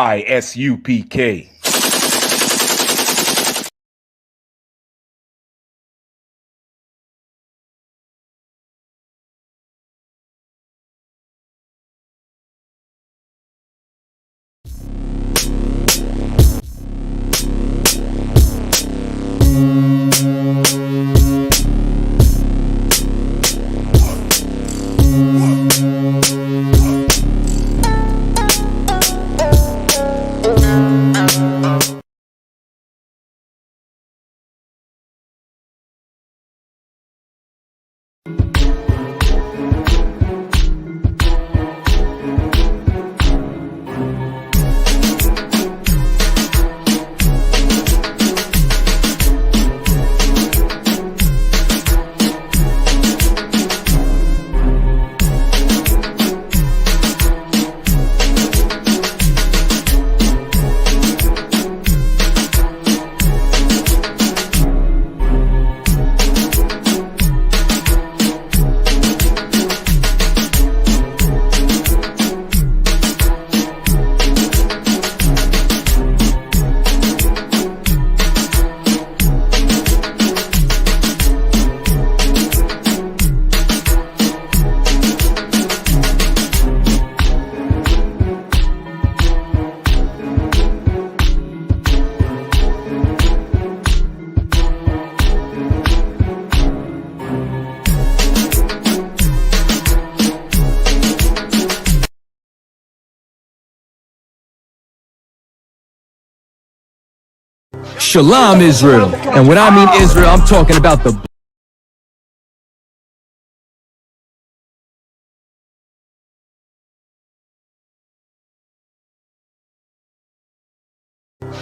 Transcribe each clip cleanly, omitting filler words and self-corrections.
I.S.U.P.K. Shalom, Israel. And when I mean Israel, I'm talking about the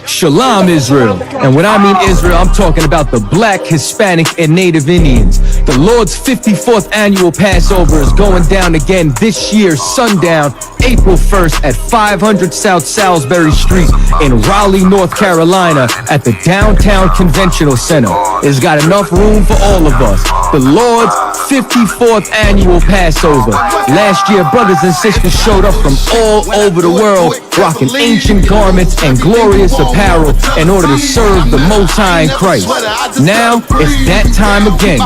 Shalom, Israel. And when I mean Israel, I'm talking about the Black, Hispanic, and Native Indians. The Lord's 54th annual Passover is going down again this year, sundown, April 1st at 500 South Salisbury Street in Raleigh, North Carolina at the Downtown Conventional Center. It's got enough room for all of us. The Lord's 54th annual Passover. Last year, brothers and sisters showed up from all over the world, rocking ancient garments and glorious apparel in order to serve the Most High in Christ. Now, it's that time again.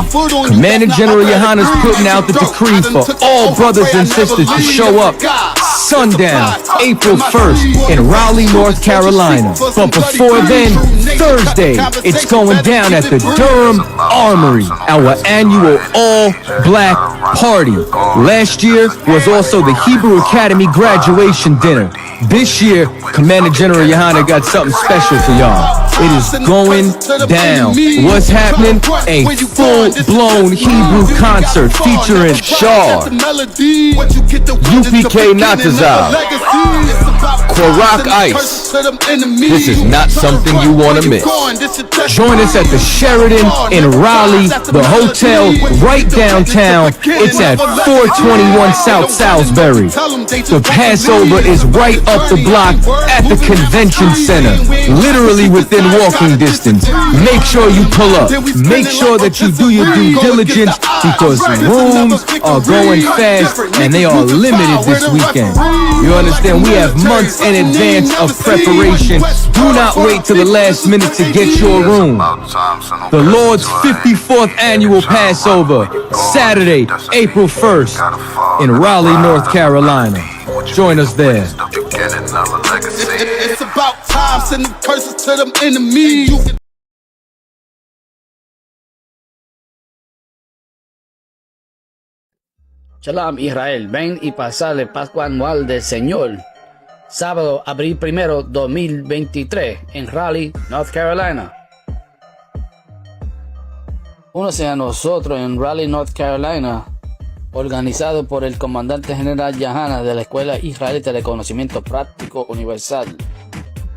Commander General Yohana's putting out the decree for all brothers and sisters to show up sundown, April 1st in Raleigh, North Carolina. But before then, Thursday, it's going down at the Durham Armory, our annual all-black party. Last year was also the Hebrew Academy graduation dinner. This year, Commander General Yohana got something special for y'all. It is going down. What's happening? A full-blown Hebrew concert featuring Shaw, U.P.K Kwarak Ice. This is not something you want to miss. Join us at the Sheraton in Raleigh, the hotel right downtown. It's at 421 South Salisbury. The Passover is right up the block at the convention center, literally within walking distance. Make sure you pull up. Make sure that you do your due diligence because rooms are going fast and they are limited this weekend. You understand? We have months in advance of preparation. Do not wait till the last minute to get your room. The Lord's 54th annual Passover, Saturday, April 1st in Raleigh, North Carolina. Join us there. It's about time, sending curses to them enemies. Shalom Israel, ven y pasale Pascua anual del Señor. Sábado, abril 1, 2023, en Raleigh, North Carolina. Únase a nosotros en Raleigh, North Carolina, organizado por el comandante general Yohana de la Escuela Israelita de Conocimiento Práctico Universal.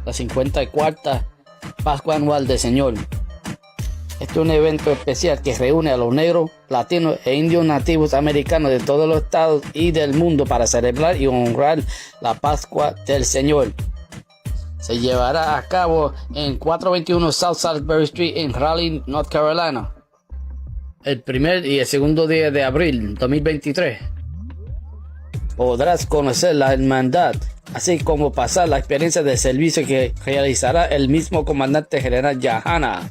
La 54ª Pascua anual del Señor. Este es un evento especial que reúne a los negros, latinos e indios nativos americanos de todos los estados y del mundo para celebrar y honrar la Pascua del Señor. Se llevará a cabo en 421 South Salisbury Street en Raleigh, North Carolina, el primer y el segundo día de abril 2023. Podrás conocer la hermandad así como pasar la experiencia de servicio que realizará el mismo comandante general Yahana.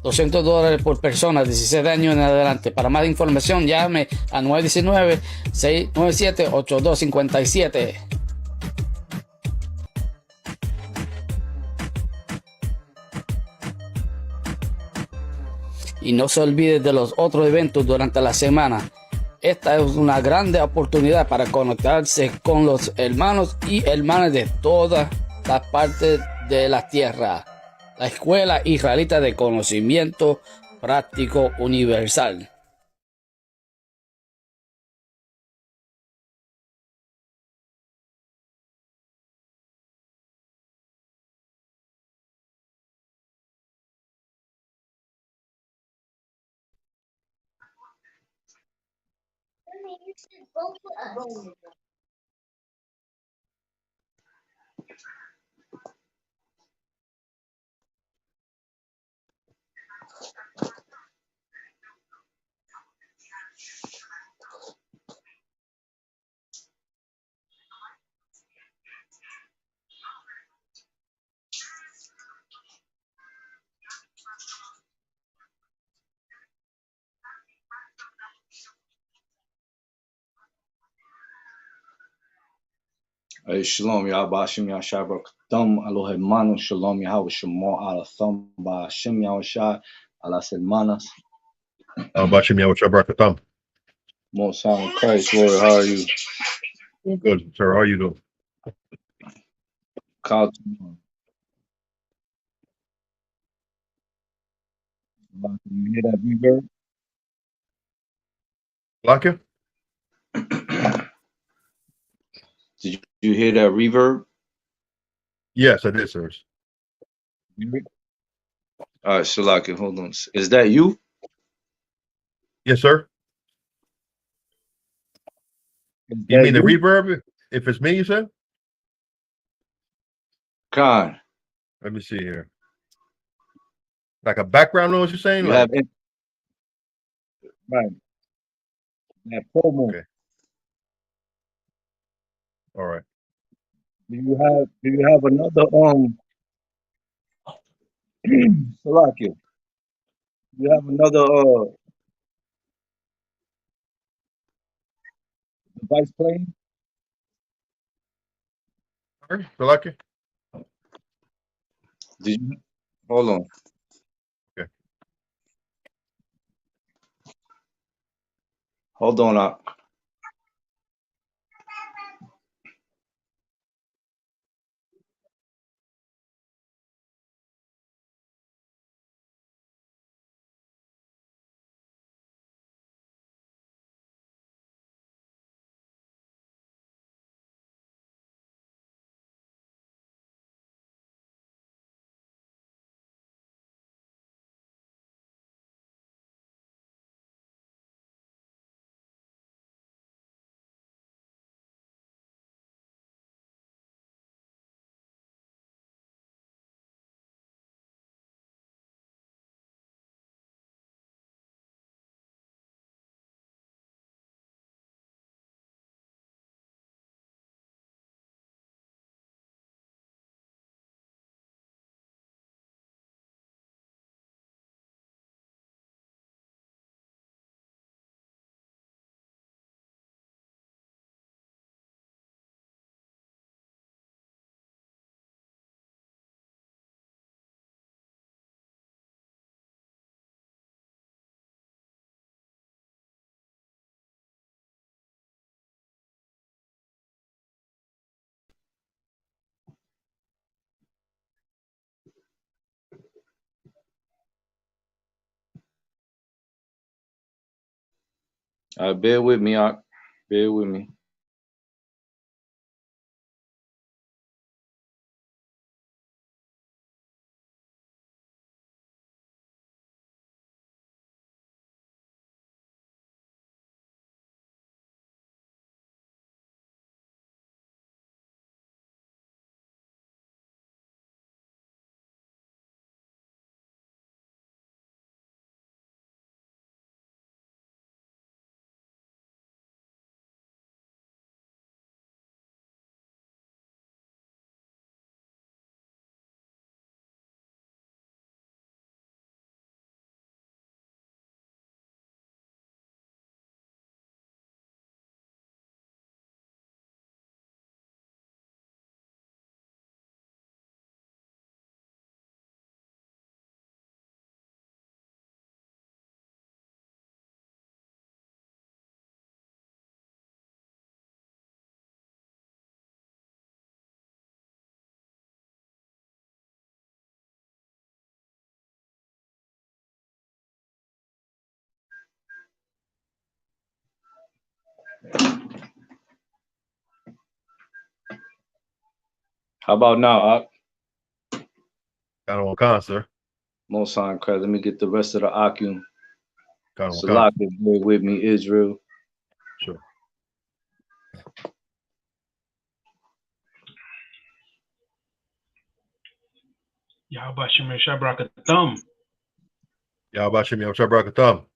$200 por persona, 16 años en adelante. Para más información, llame a 919-697-8257. Y no se olvide de los otros eventos durante la semana. Esta es una grande oportunidad para conectarse con los hermanos y hermanas de todas las partes de la tierra. La Escuela Israelita de Conocimiento Práctico Universal. Hey, shalom, Yahweh Hashem Yahshai Baruch a los hermanos, shalom Yahweh Shemo Alatham Hashem Yahushai a las hermanas. Bashim Yahweh Barakatam. Most High in Christ, Lord, how are you? Good, sir. How are you doing? Kyle, you hear that reverb? Like you? Did you hear that reverb? Yes, I did, sir. All right, Shalaki, hold on. Is that you? Yes, sir. You mean the reverb? If it's me, you said? Khan, Let me see here. Like a background noise, you're saying? you Like, have right. That promo. okay. All right. Do you have another Shalaki? Do you have another device playing? All right. So like you? Did you hold on? Okay. Hold on. Bear with me, bear with me. How about now? Got on con, sir. Most High Christ. Let me get the rest of the Akim. Got on con. Salak is here with me, Israel. Sure. Yahbashim Shabrakathum. Yahbashim Shabrakathum.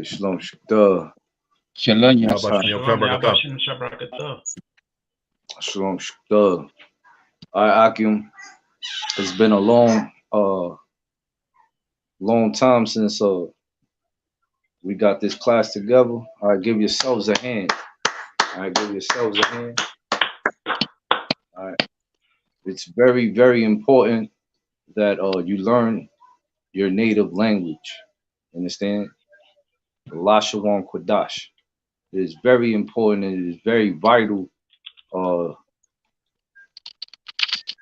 Shalom Shukta. Shalom, Yahbashim Shabrakathum. Shabrakathum. Shalom Shukta. All right, Akim. It's been a long time since we got this class together. All right, give yourselves a hand. All right, give yourselves a hand. All right. It's very, very important that you learn your native language. Understand? Lashawan Qadash. It is very important and it is very vital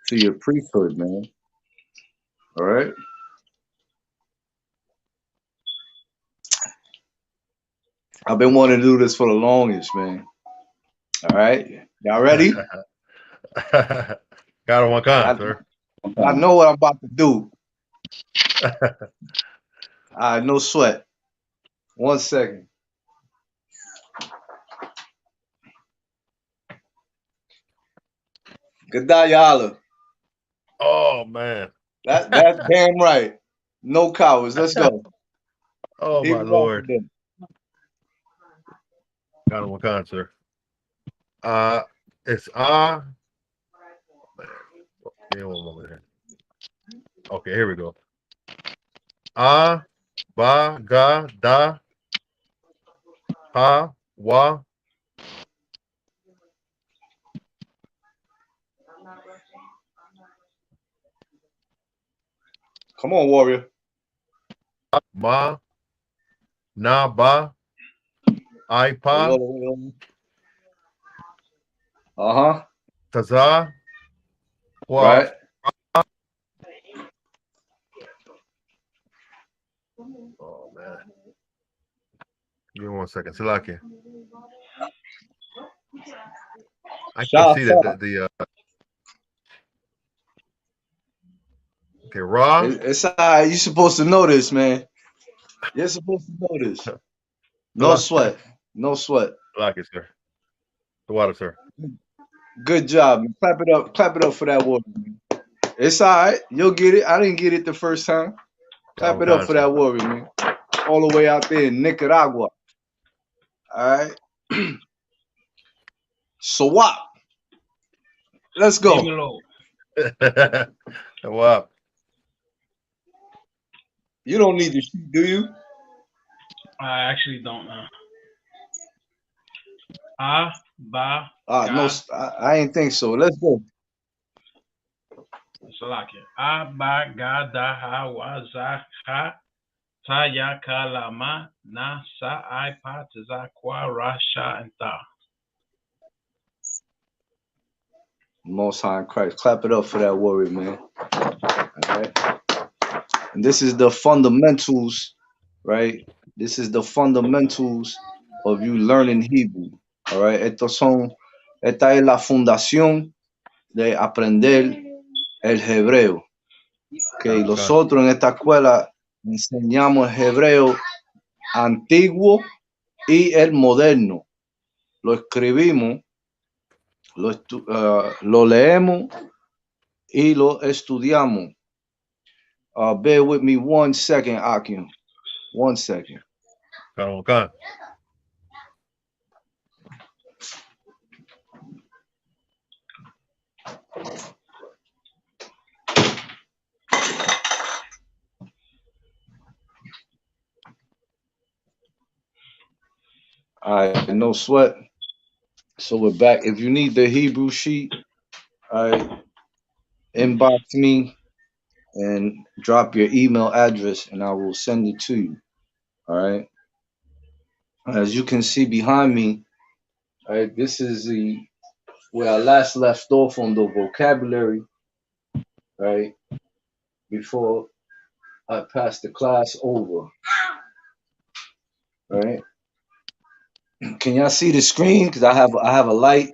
to your priesthood, man. All right? I've been wanting to do this for the longest, man. All right? Y'all ready? Got on con, sir. I know what I'm about to do. All right, no sweat. 1 second. Good day, y'all. Oh, man. That's damn right. No cowards. Let's go. Oh, my Lord. Got on con, sir. It's give me one moment here. Okay, here we go. Ba, ga, da, ha, wa. Come on, warrior. Ma, na, ba, I.P.A. Uh-huh. Taza, wa. Right. Oh, man. Give me 1 second. Silaki. I can see that the okay, raw. It's all right. You're supposed to know this, man. You're supposed to know this. No sweat. No sweat. Silaki, sir. The water, sir. Good job. Man. Clap it up. Clap it up for that warrior. Man. It's all right. You'll get it. I didn't get it the first time. Clap it up for that warrior, man. All the way out there in Nicaragua. All right. So what? Let's go. Wow. You don't need to shoot, do you? I actually don't know. Ba. No, I ain't think so. Let's go. Salakia. Ba, ga, da, ha, wa, za, ha, ta, ya, ka, la, ma, na, sa, I.P.A, za, kwa, ra, sha, and ta. Most High in Christ. Clap it up for that warrior, man. All right. And this is the fundamentals, right? This is the fundamentals of you learning Hebrew. All right. Esta es la fundación de aprender el hebreo. Okay. Nosotros en esta escuela enseñamos el hebreo antiguo y el moderno. Lo escribimos, lo leemos y lo estudiamos. Bear with me 1 second, Akim. 1 second. Okay. All right, no sweat. So we're back. If you need the Hebrew sheet, all right, inbox me and drop your email address and I will send it to you. All right. As you can see behind me, all right, this is where I last left off on the vocabulary, right? Before I pass the class over. Right? Can y'all see the screen? Because I have a light.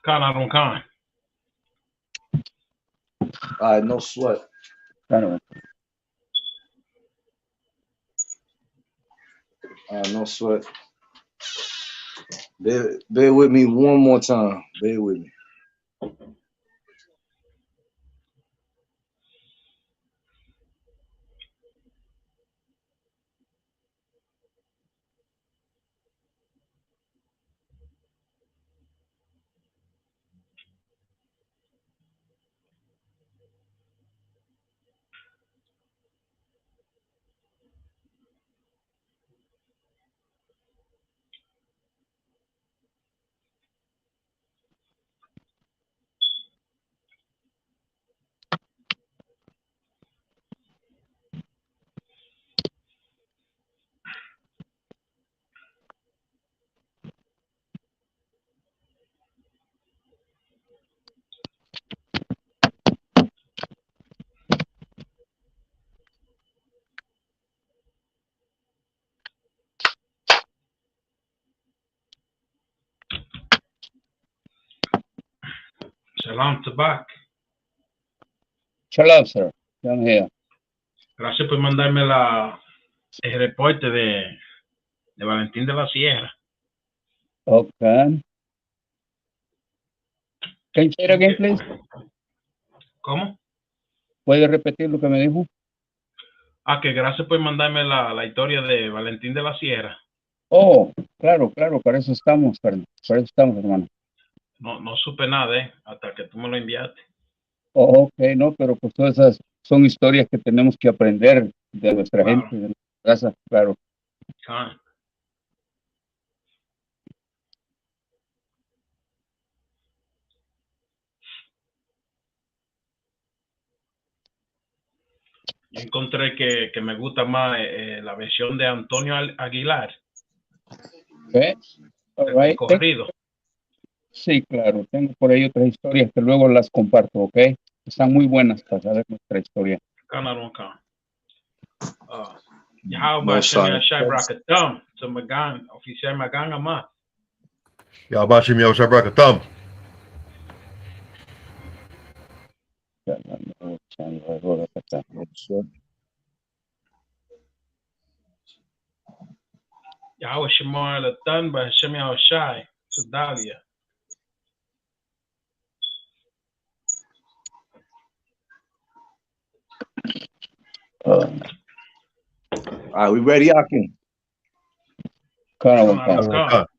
Con, I don't con. All right, no sweat. Claro. All right, no sweat. Bear with me one more time. Bear with me. Shalom Tabak. Shalom, sir. I'm here. Gracias por mandarme el reporte de Valentín de la Sierra. Okay. Can you say it again, please? ¿Cómo? ¿Puede repetir lo que me dijo? Que gracias por mandarme la historia de Valentín de la Sierra. Oh, claro, para eso estamos, carnal. Para eso estamos, hermano. No supe nada, hasta que tú me lo enviaste. Oh, ok, no, pero pues todas esas son historias que tenemos que aprender de nuestra Claro. gente, de nuestra casa, claro. Ah. Yo encontré que me gusta más la versión de Antonio Aguilar, Okay. All el right. corrido. Sí, claro, tengo por ahí otras historias que luego las comparto, ¿ok? Están muy buenas para saber nuestra historia. Yahweh No Shem sign. Yashai Brakatam, to Magan, oficial Magan Ama. Yabashim Yabashim No sweat. Yahweh Shemar Latan, by Shem Yashai, to Dahlia. All right, we ready, Akin? Claro. All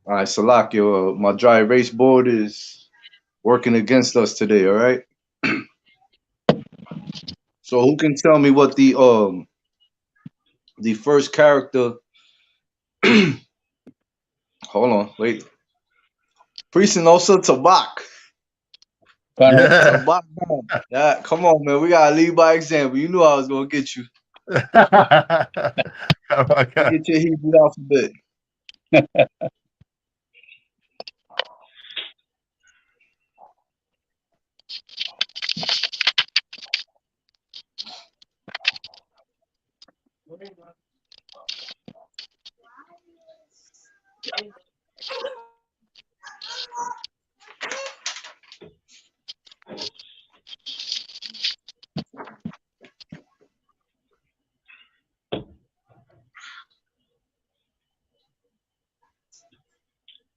right, Salak, my dry erase board is working against us today. All right. So who can tell me what the first character? Hold on, wait. Priest and also Tabak. Claro. Yeah. Tabak. Yeah, come on, man. We gotta lead by example. You knew I was gonna get you. Get your Hebrew alphabet.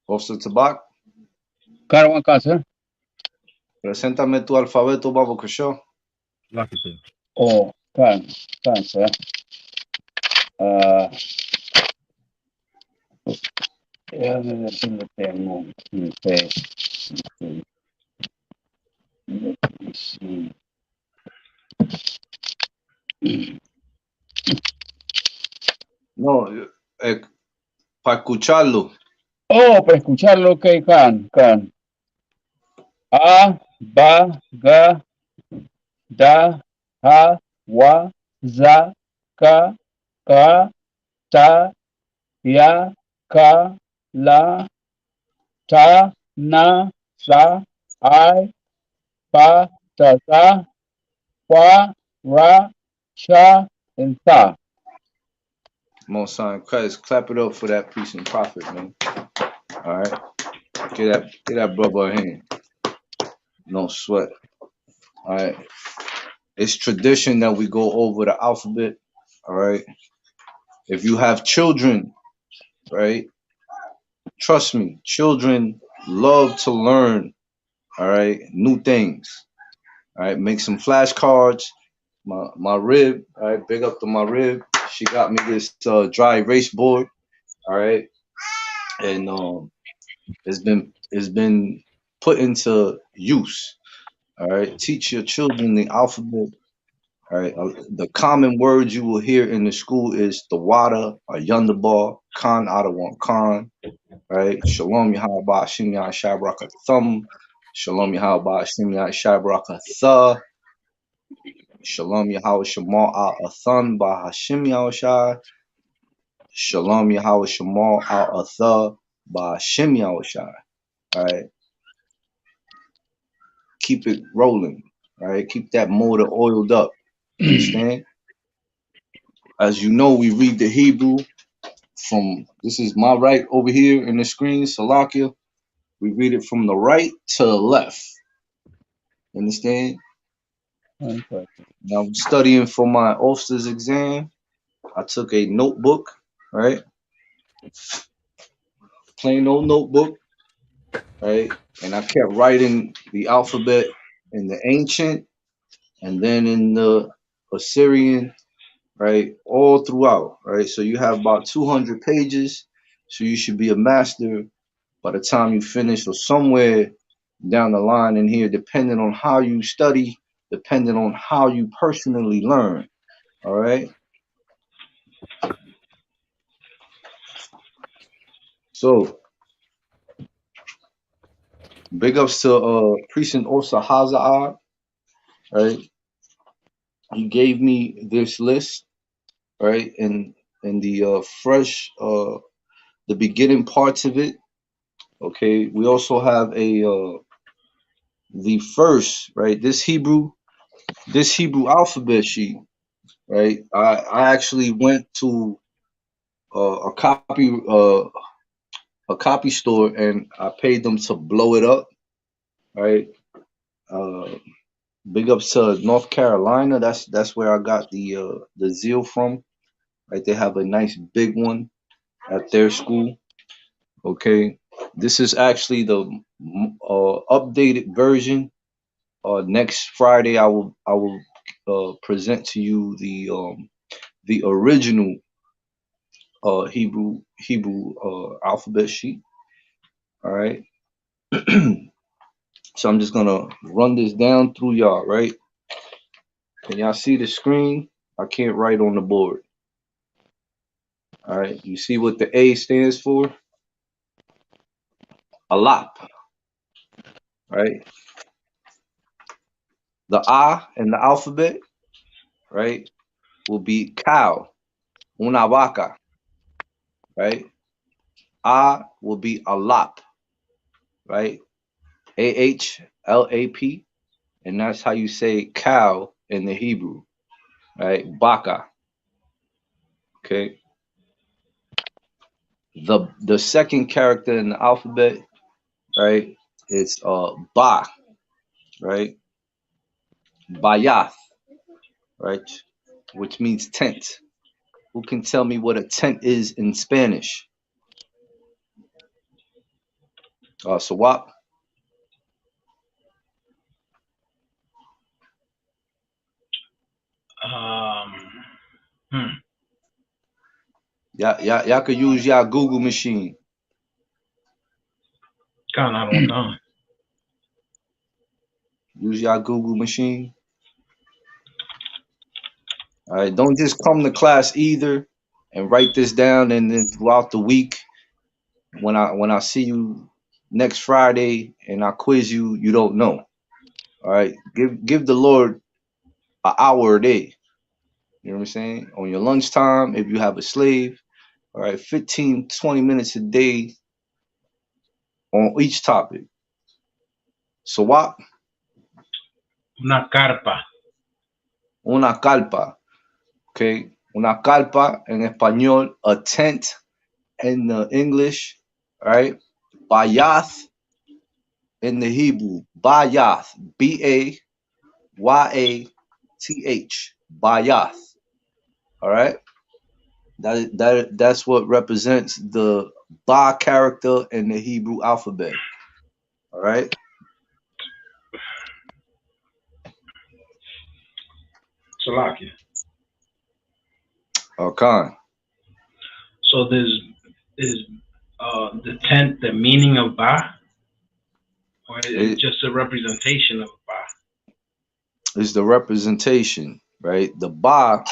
Officer Tabak, Claro, acá, sir. preséntame tu alfabeto, Babo Kasho. Oh, claro, sir. Déjame ver si lo tengo. Okay. Sí. No, para escucharlo. Oh, para escucharlo, ok, can. A, ba, ga, da, ha, wa, za, ka, ta, ya, ka, la, ta, na, sa, I, pa, ta, wa, ra, sha, and sa. Most High Christ, clap it up for that priest and prophet, man. All right, get that brother a hand. No sweat. All right. It's tradition that we go over the alphabet. All right. If you have children, right, trust me, children love to learn, all right, new things. All right. Make some flashcards. My rib, all right, big up to my rib. She got me this dry erase board, all right, and it's been put into use. All right, teach your children the alphabet. All right, the common words you will hear in the school is the water, a yonderball, khan adawan khan. Right, shalom yahabah shimya shabraka thumb, shalom yahabah shimya shabraka tha, shalom yahweh shema al athan ba hashim yahushai, shalom yahweh shema al atha ba hashim yahushai. All right, keep it rolling. All right, keep that motor oiled up. Understand? As you know, we read the Hebrew from, this is my right over here in the screen, Salakia. We read it from the right to the left. Understand? Okay. Now I'm studying for my officer's exam. I took a notebook, right? Plain old notebook, right? And I kept writing the alphabet in the ancient and then in the Assyrian, right? All throughout, right? So you have about 200 pages. So you should be a master by the time you finish, or somewhere down the line in here, depending on how you study, depending on how you personally learn. All right. So big ups to Precinct Officer Hazard, right? He gave me this list, right? And the fresh the beginning parts of it. Okay. We also have a the first, right? This Hebrew alphabet sheet, right? I actually went to a copy store and I paid them to blow it up, right? Uh, big ups to North Carolina. That's where I got the zeal from. Right, they have a nice big one at their school. Okay, this is actually the updated version. Next Friday, I will present to you the original Hebrew alphabet sheet. All right. So I'm just gonna run this down through y'all, right? Can y'all see the screen? I can't write on the board. All right. You see what the A stands for? I.S.U.P.K. Right? The I in the alphabet, right, will be cow, una vaca, right? I will be alap, right? AHLAP, and that's how you say cow in the Hebrew, right? Baka. Okay. The second character in the alphabet, right? It's ba, right? Bayath, right? Which means tent. Who can tell me what a tent is in Spanish? Sawap. Hmm. Y'all could use y'all Google machine. Kind of don't know. Use y'all Google machine. All right, don't just come to class either and write this down, and then throughout the week, when I see you next Friday and I quiz you, you don't know. All right, give the Lord an hour a day. You know what I'm saying? On your lunchtime, if you have a slave, all right, 15, 20 minutes a day on each topic. So what? Una carpa. Una carpa. Okay, una carpa en español, a tent in the English, right? Bayath in the Hebrew, Bayath, Y-A-T-H. Bayath. All right. That's what represents the Ba character in the Hebrew alphabet. All right. Salakia. Khan. So is the tent the meaning of Ba, or is it It just a representation of Ba? is the representation, right? The Ba,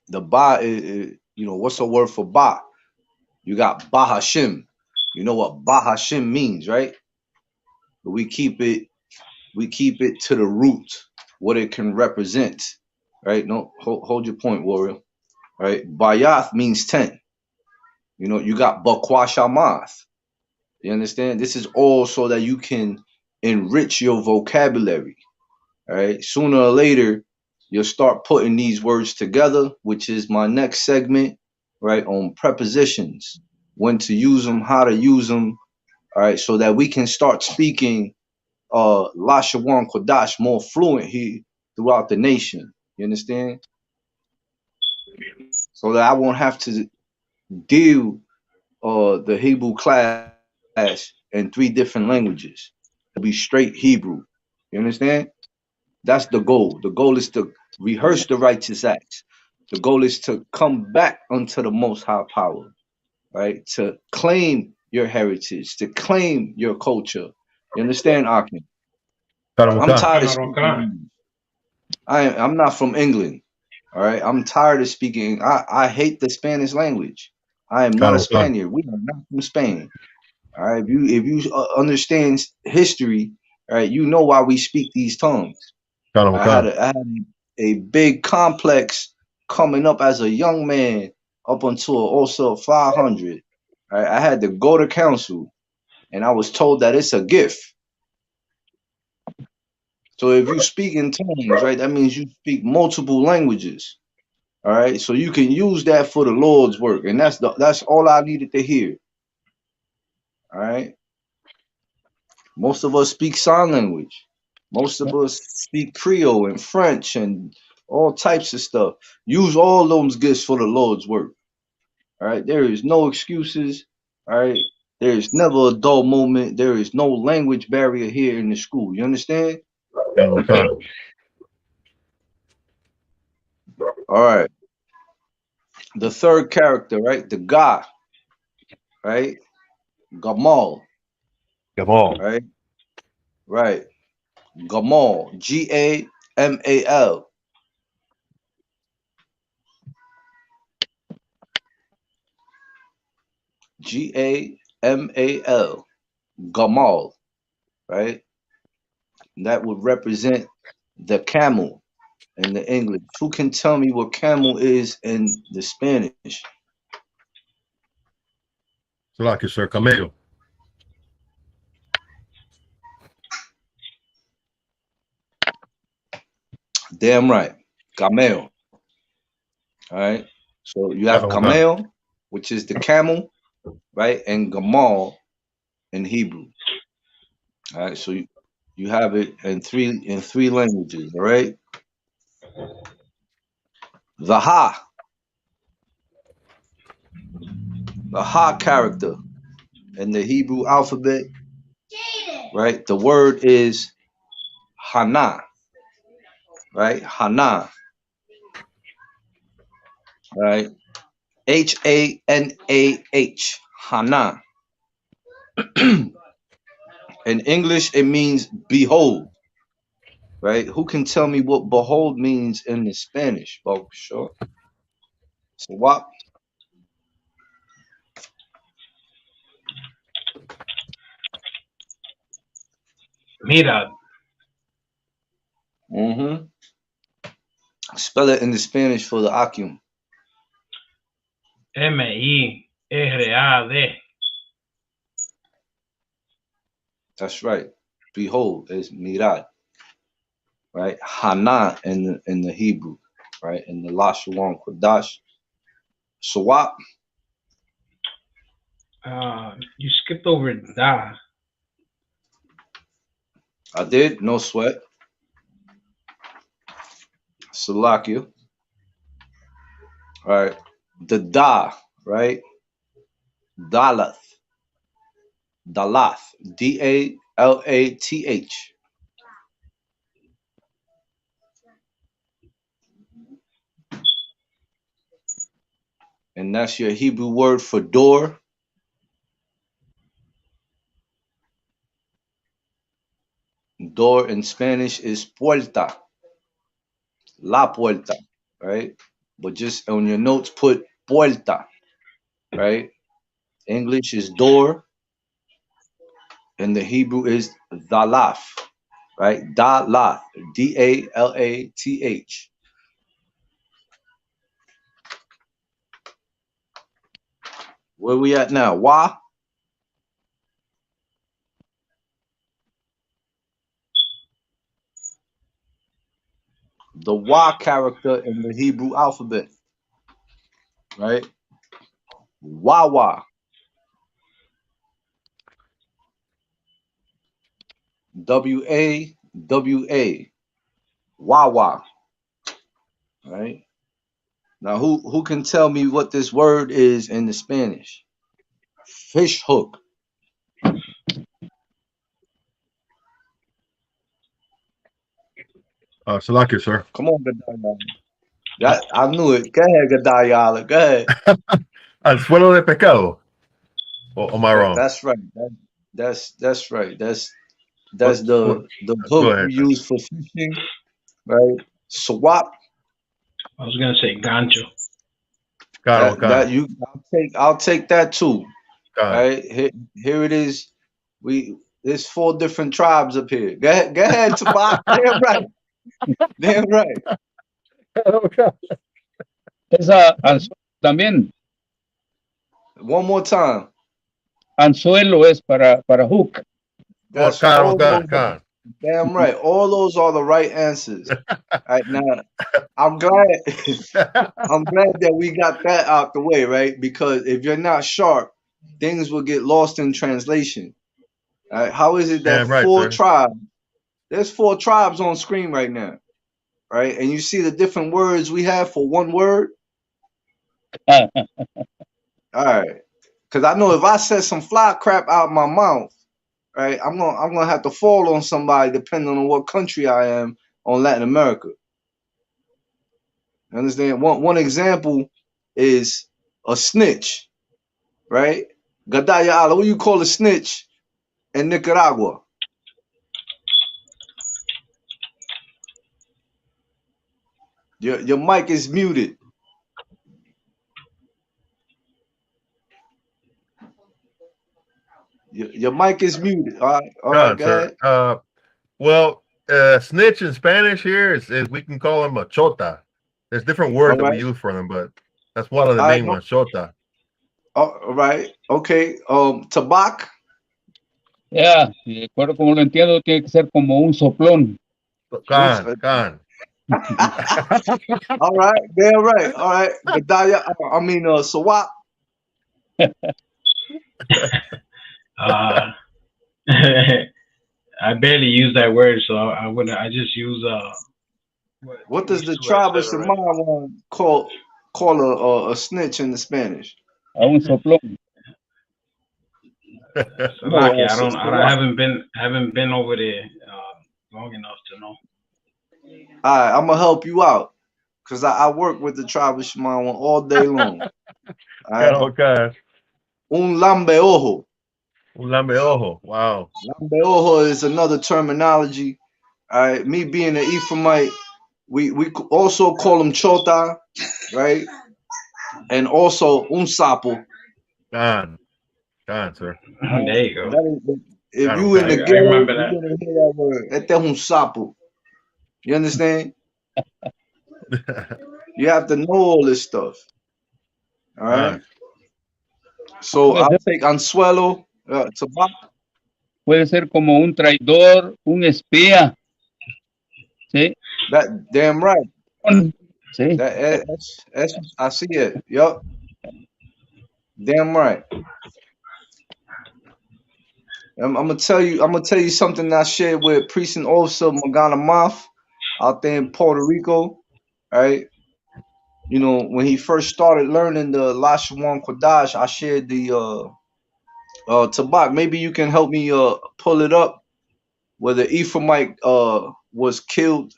the Ba is, what's the word for Ba? You got Ba Hashim. You know what Ba Hashim means, right? But we keep it to the root, what it can represent, right? No, hold your point, warrior. Right? Bayath means 10. You got Bakwashamath. You understand? This is all so that you can enrich your vocabulary. All right. Sooner or later, you'll start putting these words together, which is my next segment, right? On prepositions, when to use them, how to use them. All right. So that we can start speaking Lashawan Qadash more fluent here throughout the nation. You understand? So that I won't have to deal the Hebrew class in 3 different languages. It'll be straight Hebrew. You understand? That's the goal. The goal is to rehearse the righteous acts. The goal is to come back unto the most high power, right? To claim your heritage, to claim your culture. You understand, Akin? I'm Khan. tired of speaking. I'm not from England. All right. I'm tired of speaking. I hate the Spanish language. I am not a Khan. Spaniard. We are not from Spain. All right. If you understand history, all right, you know why we speak these tongues. Khan. I had a big complex coming up as a young man up until also 500. All right, I had to go to council, and I was told that it's a gift. So if you speak in tongues, right, that means you speak multiple languages. All right, so you can use that for the Lord's work, and that's all I needed to hear. All right, most of us speak sign language. Most of us speak Creole and French and all types of stuff. Use all those gifts for the Lord's work. All right, there is no excuses. All right, there is never a dull moment. There is no language barrier here in the school. You understand? Khan. All right. The third character, right? The Ga, right? Gamal, Gamal. right? Right. Gamal, Gamal, Gamal, Gamal, right? That would represent the camel in the English. Who can tell me what camel is in the Spanish? Salaki, sir. Cameo. Damn right. Camel. All right. So you have Khan. camel, which is the camel, right? And Gamal in Hebrew. All right. So you have it in three languages, all right? The Ha, the Ha character in the Hebrew alphabet, right? The word is Hana, right? Hana, right? Hanah. Hana. In English, it means behold, right? Who can tell me what behold means in the Spanish? Oh, sure. So what? Mira, Mm-hmm. Spell it in the Spanish for the Akim. M-I-R-A-D. That's right. Behold is mirad, right? Hana in the Hebrew, right? In the Lashawan Qadash. So what? You skipped over Da. I did. No sweat. Salakia. All right. The da, right? Dalath. Dalath. Dalath. And that's your Hebrew word for door. Door in Spanish is puerta. La puerta, right? But just on your notes, put puerta, right? English is door, and the Hebrew is dalaf, right? Dalath, Dalath. Where we at now? Wa, the wa character in the Hebrew alphabet, right? Wawa, Wawa, Wawa, right? Now, who can tell me what this word is in the Spanish? Fish hook. Salakia, sir. Come on, Gadayala. That I knew it. Go ahead, Gadayala. Go ahead. Anzuelo de pescado. Or am I wrong? That's right. That's right. That's What, the go hook ahead, we sir. use for fishing, right? Swap. I was gonna say gancho. That you. I'll take that too. Con. Right here it is. There's 4 different tribes up here. Go ahead, Tabak. Damn right. Damn right. Esa anzuelo también. One more time. Anzuelo es para hook. That's Con, all. con. Damn right. All those are the right answers. All right, now I'm glad I'm glad that we got that out the way, right? Because if you're not sharp, things will get lost in translation. All right. How is it that Damn right, 4 sir. tribes? There's 4 tribes on screen right now, right? And you see the different words we have for one word. All right. Because I know if I said some fly crap out my mouth, right, I'm gonna have to fall on somebody depending on what country I am on Latin America. You understand? One example is a snitch, right? Gadaya Allah, what do you call a snitch in Nicaragua? Your mic is muted. Your mic is muted. All right, Con, go sir. ahead. Well, snitch in Spanish here is we can call him a chota. There's different words All that we right. use for them, but that's one of the All right. main ones, chota. All right. Okay. Tabak. Ya, de acuerdo como lo entiendo, tiene que ser como un soplón. Con. All right. Damn right. All right. Gadaya. Sawap. I barely use that word, so I wouldn't. I just use What does the these 2 I tribe of said already. Shemaiah call a snitch in the Spanish? A un soplón. Lucky, I Sawap. haven't been over there long enough to know. All right, I'm gonna help you out because I work with the tribe of Shemaiah all day long. All right, Okay. un lambeojo. Un lambeojo. Wow. Lambeojo is another terminology. All right, me being an Ephraimite, we also call them chota, right? And also un sapo. Con, sir. There you go. If Con, you in the I ghetto, remember you're that. gonna hear that word. Este es un sapo. You understand? You have to know all this stuff. All right. So I'll take anzuelo, tabak. Puede ser como un traidor, un espía. ¿Sí? That damn right. Sí. That's I see it. Yup. Damn right. I'm gonna tell you something I shared with Priest and Officer Magana Moth out there in Puerto Rico, right? You know, when he first started learning the Lashawan Qadash, I shared the Tabak. Maybe you can help me pull it up where the Ephraimite was killed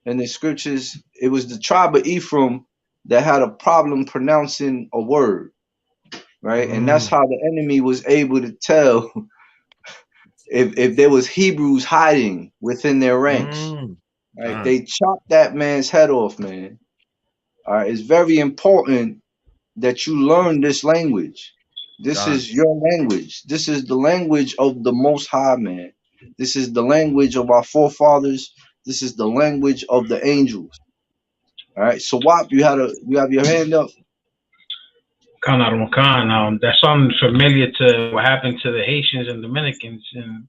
in the scriptures. It was the tribe of Ephraim that had a problem pronouncing a word, right? And that's how the enemy was able to tell if there was Hebrews hiding within their ranks. Right? Con. They chopped that man's head off, man. All right, it's very important that you learn this language. This Con. is your language. This is the language of the Most High, man. This is the language of our forefathers. This is the language of the angels. All right. So, Wap, you have your hand up. Khan. That's something familiar to what happened to the Haitians and Dominicans, and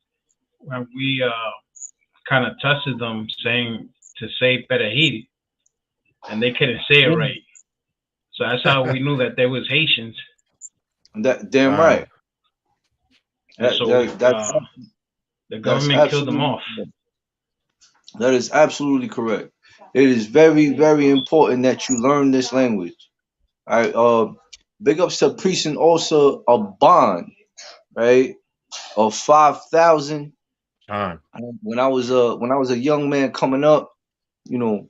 when we kind of tested them, saying to say Perejil, and they couldn't say it right. So that's how we knew that they was Haitians. That damn right. And so the government killed them off. That is absolutely correct. It is very, very important that you learn this language. All right. Big ups to Priest and also a bond, right? Of 5,000. When I was a young man coming up, you know,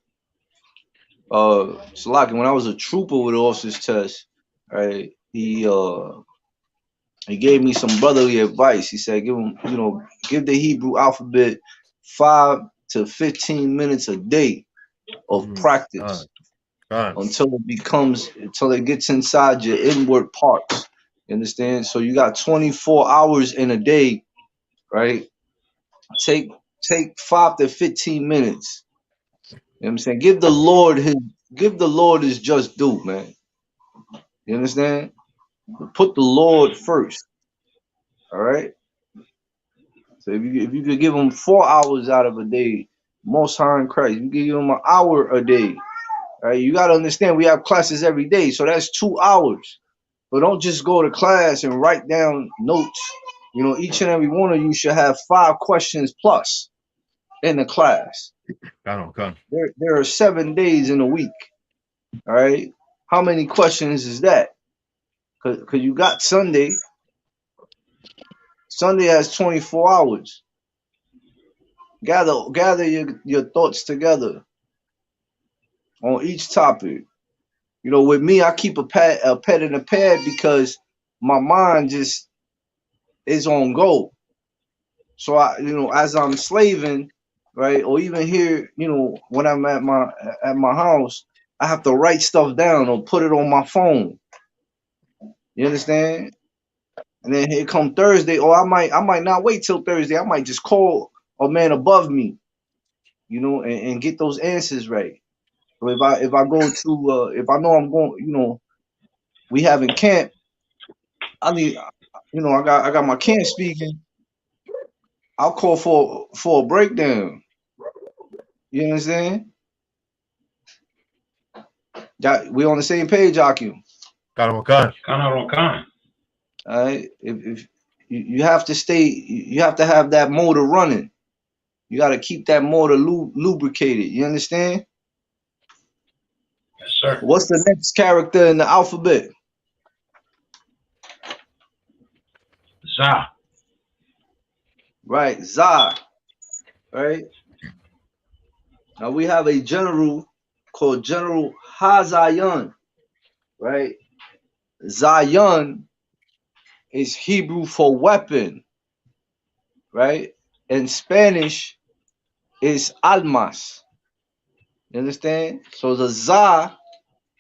Salaki, when I was a trooper with the officer's test, right? He gave me some brotherly advice. He said, give the Hebrew alphabet 5 to 15 minutes a day of practice until it gets inside your inward parts. You understand? So you got 24 hours in a day, right? Take 5 to 15 minutes. You know what I'm saying? Give the Lord his just due, man. You understand? Put the Lord first. All right. So if you could give him 4 hours out of a day, Most High in Christ, you give him an hour a day. All right. You gotta understand we have classes every day, so that's 2 hours. But don't just go to class and write down notes. You know, each and every one of you should have 5 questions plus in the class. There are 7 days in a week. All right. How many questions is that? Cause you got Sunday. Sunday has 24 hours. Gather your thoughts together on each topic. You know, with me, I keep a pen and a pad because my mind just is on go. So as I'm slaving, right, or even here, when I'm at my house, I have to write stuff down or put it on my phone. You understand? And then here come Thursday, or I might not wait till Thursday. I might just call a man above me, and get those answers right. So if I go to if I know I'm going, we having camp, I need, I got my camp speaking. I'll call for a breakdown. You understand? That we on the same page, Akim. Khan. All right. If you have to stay, you have to have that motor running. You got to keep that motor lubricated. You understand? Yes, sir. What's the next character in the alphabet? Za. Right, Za. Right. Now we have a general called General Hazayan. Right. Zion is Hebrew for weapon. Right. In Spanish is almas. You understand? So the Za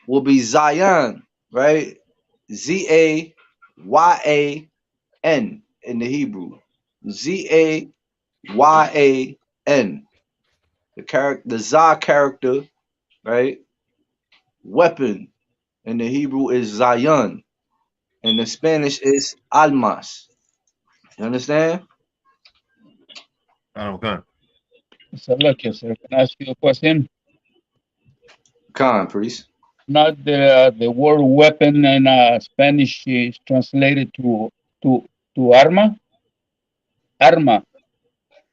will be Zion, right? Zayan in the Hebrew. Zayan. The Za character, right? Weapon in the Hebrew is Zion. In the Spanish is almas. You understand? So look, sir, can I ask you a question? Khan, priest. Not the word weapon in Spanish is translated to arma. Arma.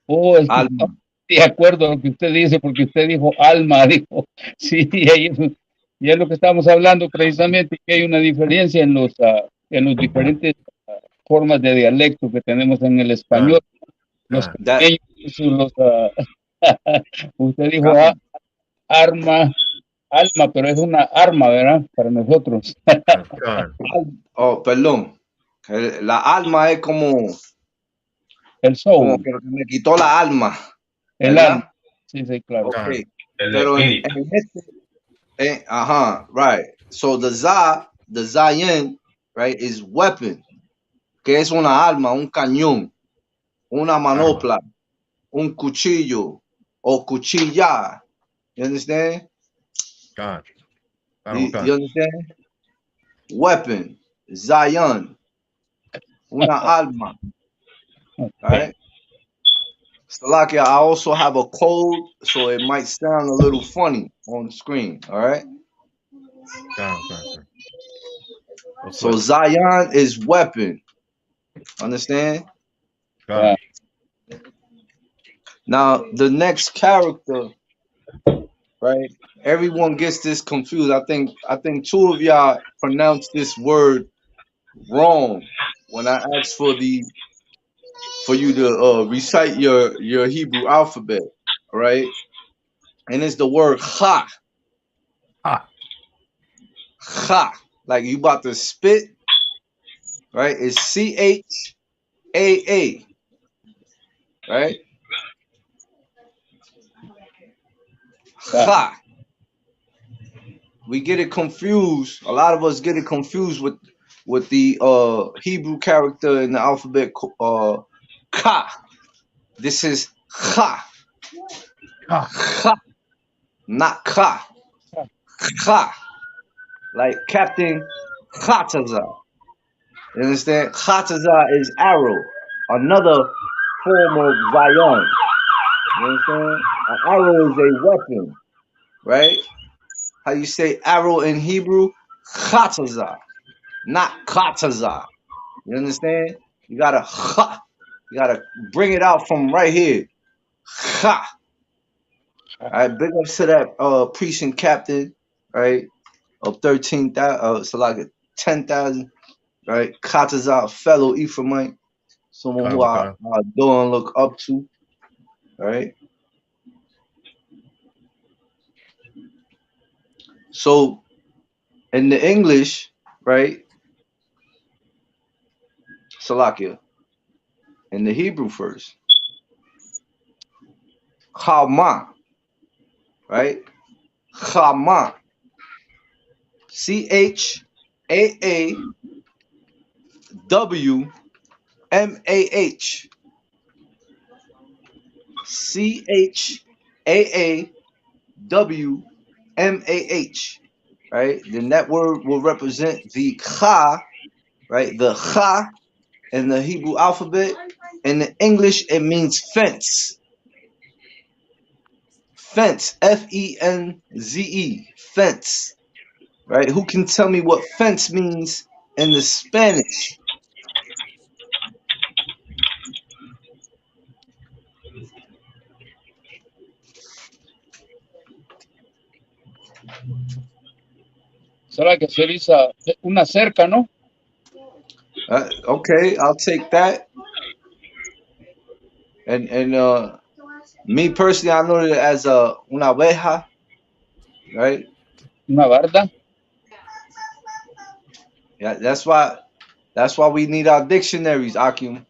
Oh, es que Alma. de acuerdo a lo que usted dice, porque usted dijo alma, dijo. Sí, y es lo que estamos hablando precisamente, que hay una diferencia en los diferentes formas de dialecto que tenemos en el español. Los That pequeños, los, usted dijo God. arma, alma, pero es una arma, ¿verdad? Para nosotros. Oh, perdón. La alma es como El como soul, que me quitó la alma, el alma. ¿verdad? Sí, sí, claro. Okay. El Pero espíritu. right. So the Zayin, right, is weapon, que es una arma, un cañón, una manopla, un cuchillo o cuchilla. You understand? You understand? Weapon, Zion, una alma. All right. Salakia, I also have a code, so it might sound a little funny on the screen. All right. So Zion is weapon. Understand? Yeah. Now the next character, right? Everyone gets this confused. I think two of y'all pronounced this word wrong when I asked for you to recite your Hebrew alphabet. All right. And it's the word ha. Ha. Like you about to spit, right? It's CHAA, right? Ha. We get it confused. A lot of us get it confused with the Hebrew character in the alphabet ka. This is ha. Ha. Not ka. Ha. Like Captain Khataza. You understand? Khataza is arrow. Another form of Zion. You understand? An arrow is a weapon, right? How you say arrow in Hebrew? Khataza, not kataza. You understand? You gotta ha. You gotta bring it out from right here. Ha. All right, big ups to that precinct captain, right? Of 13,000, so like 10,000, right? Kataza, fellow Ephraimite, someone who I adore and look up to, right? So in the English, right? Salakia. In the Hebrew first. Chama, right? Chama. CHAAWMAH. CHAAWMAH. Right? Then that word will represent the Cha, right? The Cha in the Hebrew alphabet. In the English, it means fence. Fence. FENZE. Fence. Right? Who can tell me what fence means in the Spanish? Será que se dice una cerca, ¿no? Okay, I'll take that. And me personally, I know it as una abeja, right? Una barda. Yeah, that's why we need our dictionaries, Akim.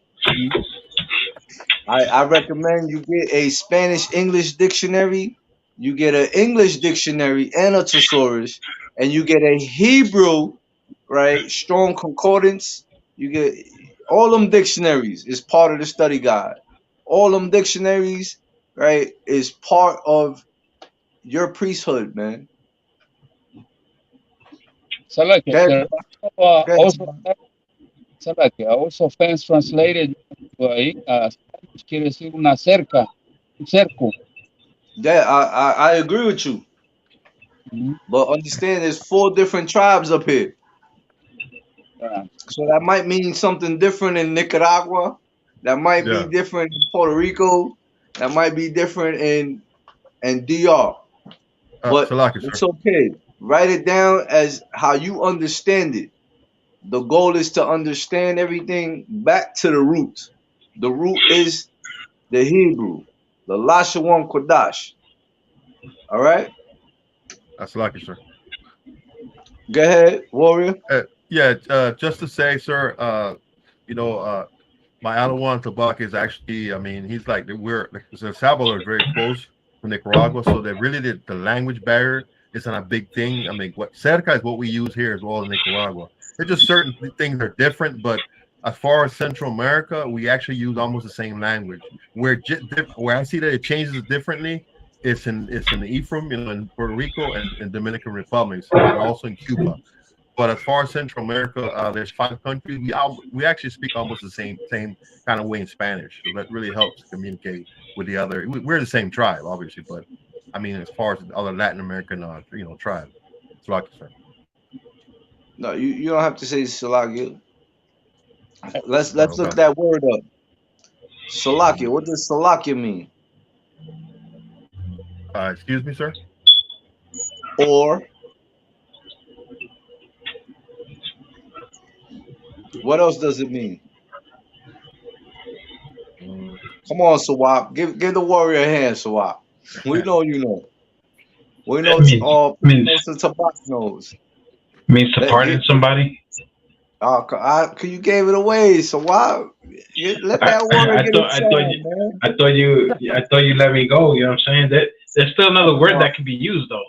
I recommend you get a Spanish English dictionary, you get an English dictionary and a thesaurus, and you get a Hebrew, right? Strong concordance. You get all them dictionaries is part of the study guide. All them dictionaries, right, is part of your priesthood, man. Será que Okay. Okay. será que also fence translated ahí quiere decir una cerca, un cerco. Yeah, I agree with you. But understand there's 4 different tribes up here. Yeah. So that might mean something different in Nicaragua, That might be Yeah. different in Puerto Rico. That might be different in DR. But Salaki, it's sir. okay. Write it down as how you understand it. The goal is to understand everything back to the root. The root is the Hebrew, the Lashawan Qadash. All right? Salaki, sir. Go ahead, warrior. Yeah, just to say, sir, you know, my Adawan Tabak is actually, I mean, he's like, we're, like, El Salvador is very close to Nicaragua, so that really the language barrier isn't a big thing. I mean, what Cerca is what we use here as well in Nicaragua. It's just certain things are different, but as far as Central America, we actually use almost the same language. Where I see that it changes differently, it's in the Ephraim, you know, in Puerto Rico and Dominican Republics, and also in Cuba. But as far as Central America, there's 5 countries. We actually speak almost the same kind of way in Spanish. So that really helps communicate with the other. We're the same tribe, obviously, but I mean, as far as the other Latin American, tribes, it's like sir. No, you don't have to say Salakia. Let's look Okay. that word up. Salakia. What does Salakia mean? Excuse me, sir. Or what else does it mean? Mm, Come on, Sawab. Give the warrior a hand, Sawab. We know you know. We know Means means most of Tabak knows. means to Let pardon somebody. Cause you gave it away, so why let that warrior I get a thought I thought chance, you man? I thought you let me go. You know what I'm saying? There's still another word Come that can be used though.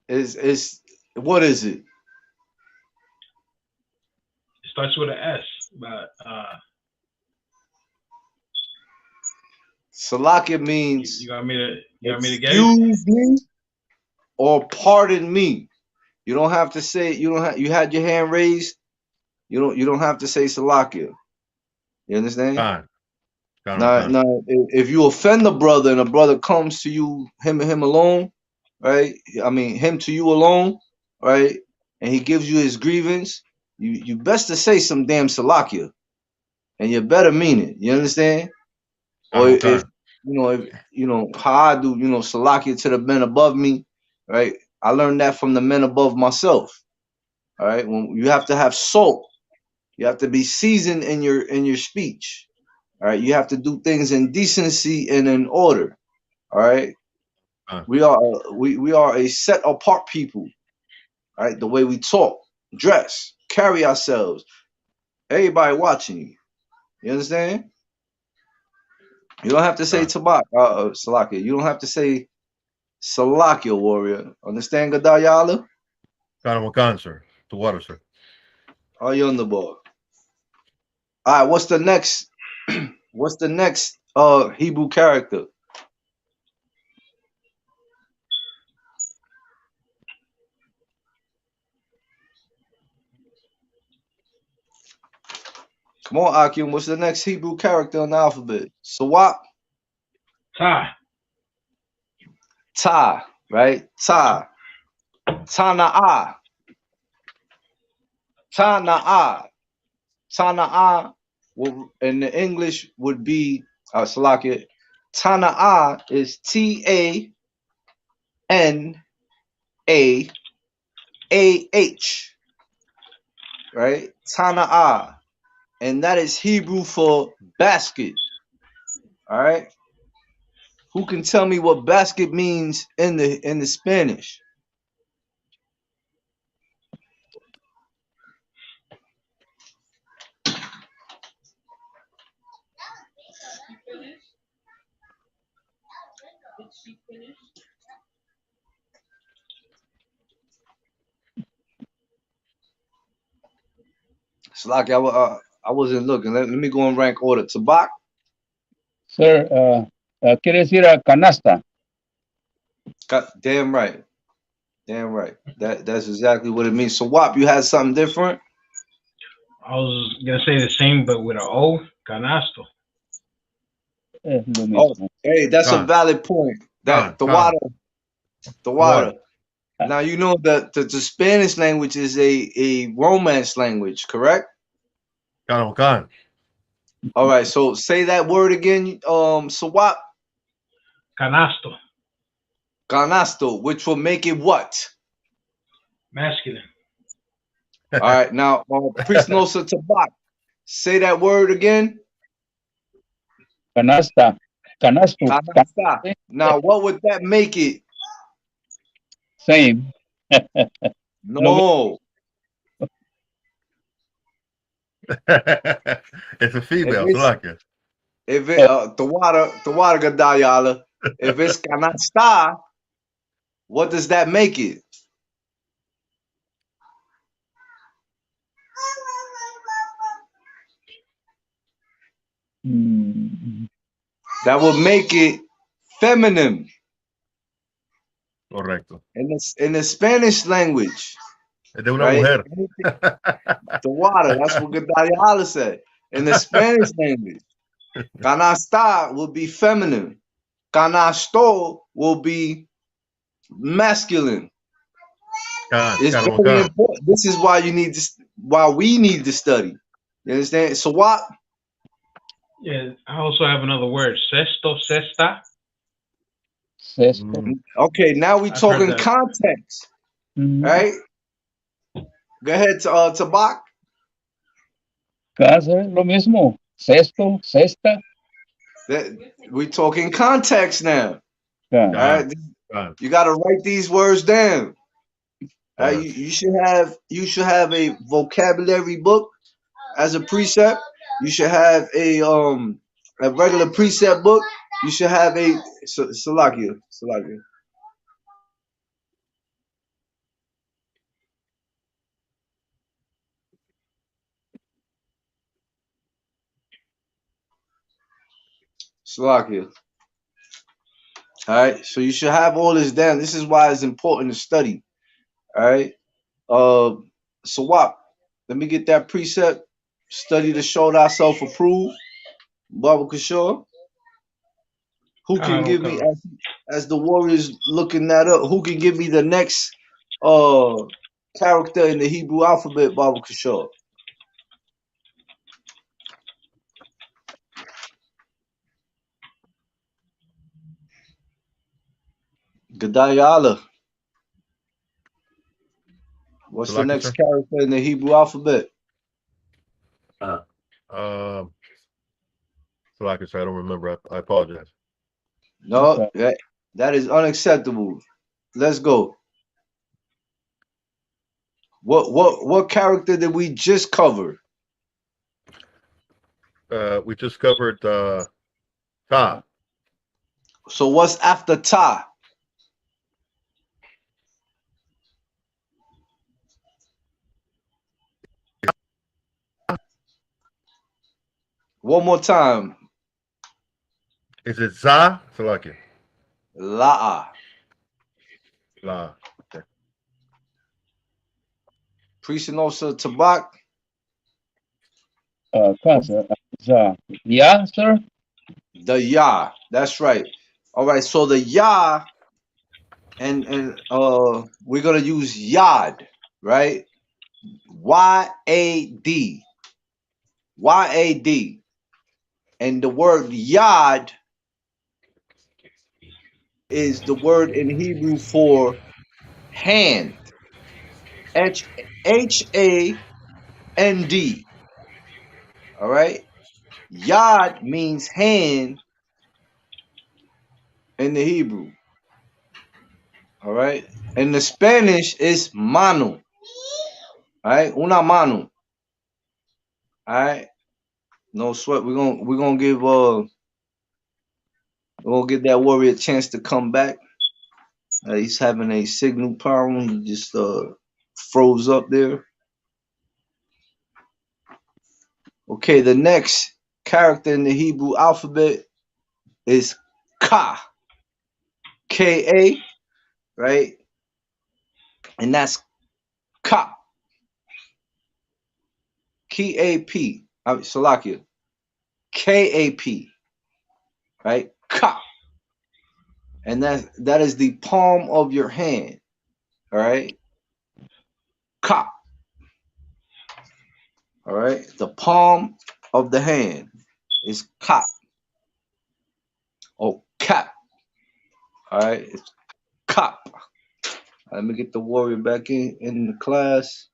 Is what is it? It starts with an S, but Salakia you, means you got me to get it? excuse me or pardon me. You don't have to say you don't have you had your hand raised. You don't have to say Salakia. You understand? Con, Now, con. if you offend the brother and the brother comes to you, him and him alone, right? I mean, him to you alone, right? And he gives you his grievance, you best to say some damn Salakia, and you better mean it. You understand? Or if Con. how I do, Salakia to the men above me, right? I learned that from the men above myself. All right, when you have to have salt, you have to be seasoned in your speech. All right, you have to do things in decency and in order. All right, we are a set apart people. All right, the way we talk, dress, carry ourselves, everybody watching you. You understand? You don't have to say Con. tabak, Salakia. You don't have to say Salakia, warrior. Understand, Gadayala? Con, sir. To water, sir. Are you on the board? All right, what's the next? What's the next Hebrew character? Come on, Akim. What's the next Hebrew character on the alphabet? Sawat, Ta. Ta, right? Ta, Tana'a, Tana'a, Tana'a. In the English would be Salakia. Tana'a is T-A-N-A-A-H, right? Tana'a, and that is Hebrew for basket. All right. Who can tell me what basket means in the Spanish? Slack, I wasn't looking. Let me go in rank order. Tabak, Sir, quiere decir a canasta. damn right. Damn right. That's exactly what it means. So Wap, you had something different? I was gonna say the same, but with an O. Canasto. Es lo Oh, mismo. hey, that's a Con. valid point. That the Con. water, the To water. water. Now you know that the Spanish language is a Romance language, correct? Con. All right, so say that word again. Sawap, Canasto, canasto, which will make it what? masculine. All right, now priest Nosa Tabak, say that word again. Canasta, canasto, Canasta. Now, what would that make it? same. Lo mismo. No. It's a If female, so it's like it. if it the water gadayala, if it's canasta, what does that make it? Mm, That would make it feminine Correcto. in the Spanish language, Es de una right? mujer. The water, that's what gadayala said. In the Spanish language, canasta will be feminine. Canasto will be masculine. It's very Can. important. This is why we need to study. You understand? So what? Yeah, I also have another word, sexto, sexta. sexto. Okay, now we I've heard talking that. context, Mm, right? Go ahead, Tabak. casa, lo mismo. Sexto, sexta. That we talking context now. Ca- All right, you got to write these words down. All right, you should have a vocabulary book as a precept. You should have a regular precept book. You should have a Salakia. Salakia. All right, so you should have all this down. This is why it's important to study. All right. Sawap, let me get that precept. Study to show thyself approved. Baba Kishore. Who can give me Con. as the Warriors looking that up? Who can give me the next uh character in the Hebrew alphabet, Baba Kishore? Gadayala. What's So the like it, next sir. character in the Hebrew alphabet? So like it, sir. I don't remember. I apologize. No, that is unacceptable. Let's go. What character did we just cover? We just covered Ta. So what's after Ta? One more time. Is it Za? So like it. La'a. La. Okay. Priestinosa Tabak. casa. Yeah, sir. The Ya. That's right. All right. So the Ya and we're gonna use Yad, right? Y-A-D. Y-A-D. And the word Yad is the word in Hebrew for hand. H-A-N-D. All right. Yad means hand in the Hebrew. All right. In the Spanish, it's mano. All right. Una mano. All right. No sweat. We're gonna give we're gonna give that warrior a chance to come back. He's having a signal problem. He just froze up there. Okay, the next character in the Hebrew alphabet is Ka. K-A, right? And that's Ka. K-A-P. Salakia. K-A-P. Right? Ka. And that is the palm of your hand. All right? Ka. All right? The palm of the hand. is cop or cap. All right, it's cop. Let me get the warrior back in the class.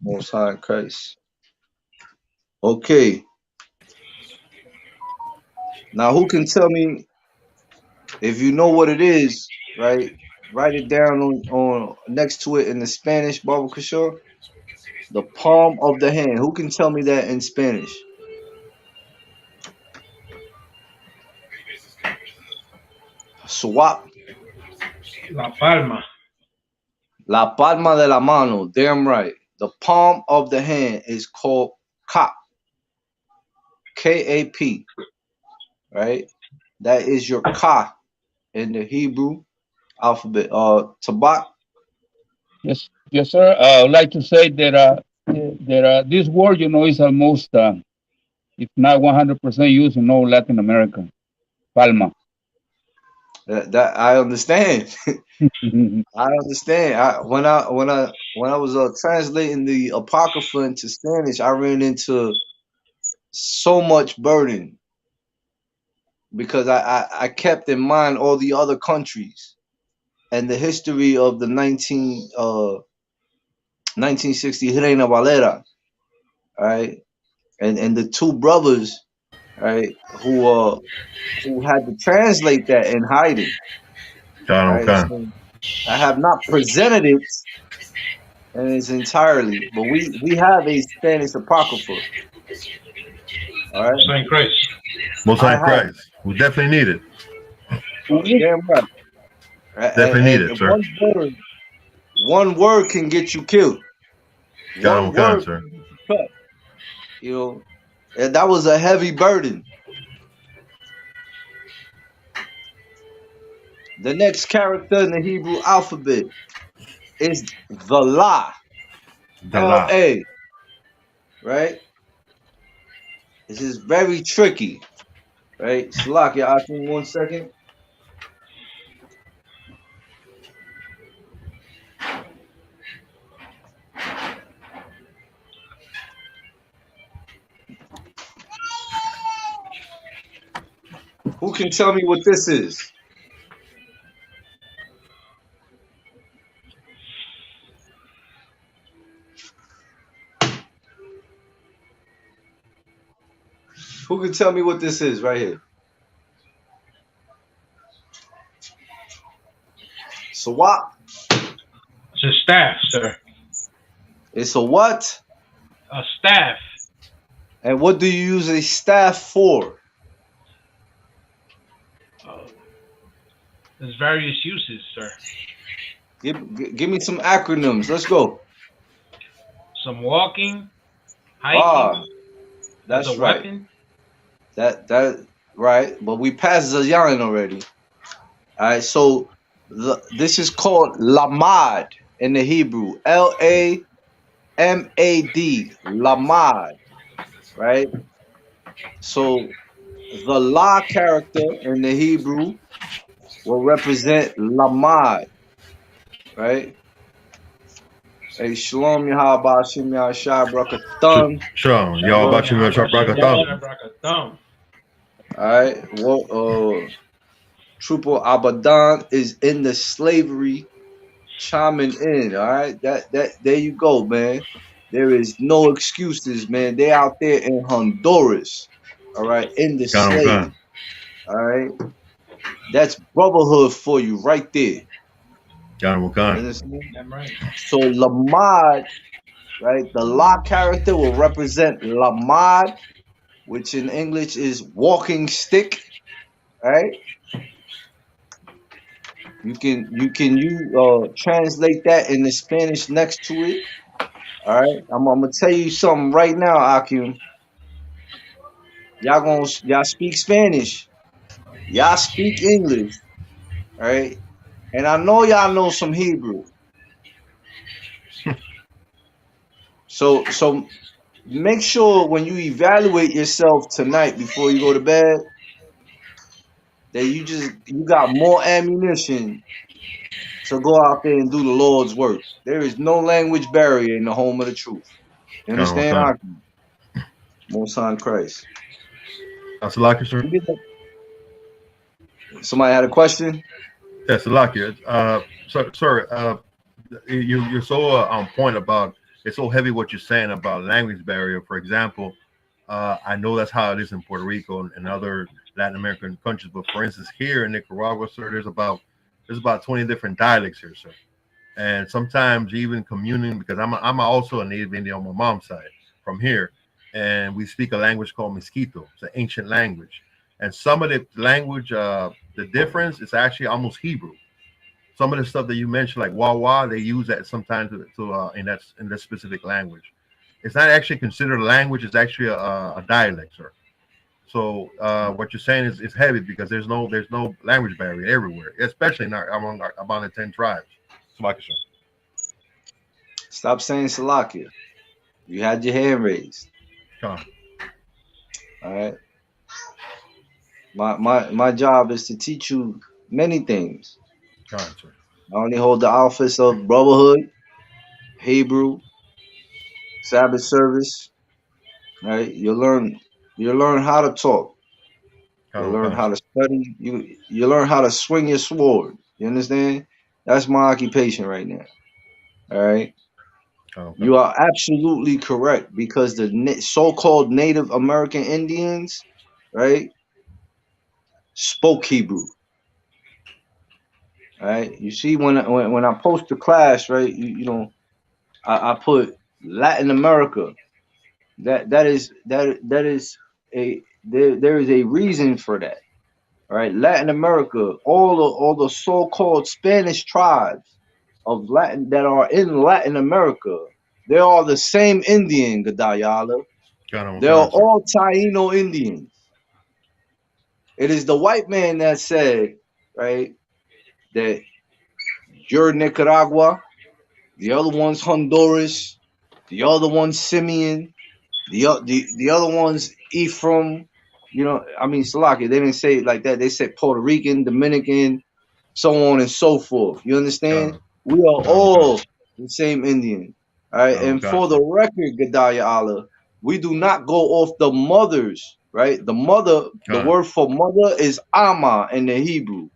Most High in Christ. Okay. Now, who can tell me if you know what it is? Right. Write it down on next to it in the Spanish, Baba Kishore. The palm of the hand. Who can tell me that in Spanish? Swap. La palma. La palma de la mano. Damn right. The palm of the hand is called kap. K-A-P. Right? That is your ka in the Hebrew alphabet. Tabak. Yes, yes, sir. I would like to say that this word, is almost, if not 100% used in all Latin America. Palma. That I understand. I understand. When I was translating the Apocrypha into Spanish, I ran into so much burden because I kept in mind all the other countries and the history of the 1960 Reina Valera, right? And the two brothers, right, who had to translate that in hiding, right? So I have not presented it in its entirely, but we have a Spanish Apocrypha, all right? Saint Christ. Most I High in have, Christ. We definitely need it. damn right. Definitely need And it, sir. one word can get you killed. One Got word sir. can get you cut. You know, and that was a heavy burden. The next character in the Hebrew alphabet is the La, The law. L-A, right? This is very tricky, right? Salakia, ask me 1 second. Who can tell me what this is? Who can tell me what this is right here? So what? It's a staff, sir. It's a what? A staff. And what do you use a staff for? There's various uses, sir. Give me some acronyms. Let's go. Some walking, Ah, hiking, as that's a right. weapon. That right. But we passed Zayan already. All right. So this is called lamad in the Hebrew. Lamad. Lamad. Right. So the la character in the Hebrew will represent lamad. Right. Hey, shalom Yahaba Shim Yahshai Brakathum. Sure. Y'all about you, All All right. Well, Trooper Abadan is in the slavery chiming in. All right. That there you go, man. There is no excuses, man. They out there in Honduras. All right, in the slave. All right. That's brotherhood for you right there. You understand? right. So Lamad, right? The La character will represent Lamad, which in English is walking stick, right? You can translate that in the Spanish next to it. All right. I'm gonna tell you something right now, Akim. Y'all speak Spanish. Y'all speak English, all right? And I know y'all know some Hebrew. So make sure when you evaluate yourself tonight before you go to bed that you got more ammunition to go out there and do the Lord's work. There is no language barrier in the home of the truth. You understand? Most High Christ. Salaki, sir. Somebody had a question? Yes, Salaki. Sir, you're so on point about, it's so heavy what you're saying about language barrier. For example, I know that's how it is in Puerto Rico and other Latin American countries. But for instance, here in Nicaragua, sir, there's about 20 different dialects here, sir. And sometimes even communing, because I'm also a native Indian on my mom's side from here, and we speak a language called Mosquito. It's an ancient language, and some of the language, the difference is actually almost Hebrew. Some of the stuff that you mentioned, like wah, they use that sometimes in that specific language. It's not actually considered a language; it's actually a dialect, sir. So what you're saying is heavy because there's no language barrier everywhere, especially among the 10 tribes. Stop saying Salakia. You had your hand raised. All right. My job is to teach you many things. Sir. I only hold the office of brotherhood, Hebrew, Sabbath service. Right? You learn how to talk. You learn how to study. You learn how to swing your sword. You understand? That's my occupation right now. All right. You are absolutely correct because the so-called Native American Indians, right, spoke Hebrew. All right. You see, when I post the class, right, you know, I put Latin America. That is there is a reason for that. All right, Latin America, all the so-called Spanish tribes of Latin that are in Latin America, they are the same Indian, Gadayala. They are all Taino Indians. It is the white man that said, right, that you're Nicaragua, the other one's Honduras, the other one's Simeon, the other one's Ephraim. You know, I mean, Salaki, they didn't say it like that. They said Puerto Rican, Dominican, so on and so forth. You understand? We are all the same Indian. All right. And for the record, Gedaliah Allah, we do not go off the mothers, right? The mother, the word for mother is Ama in the Hebrew.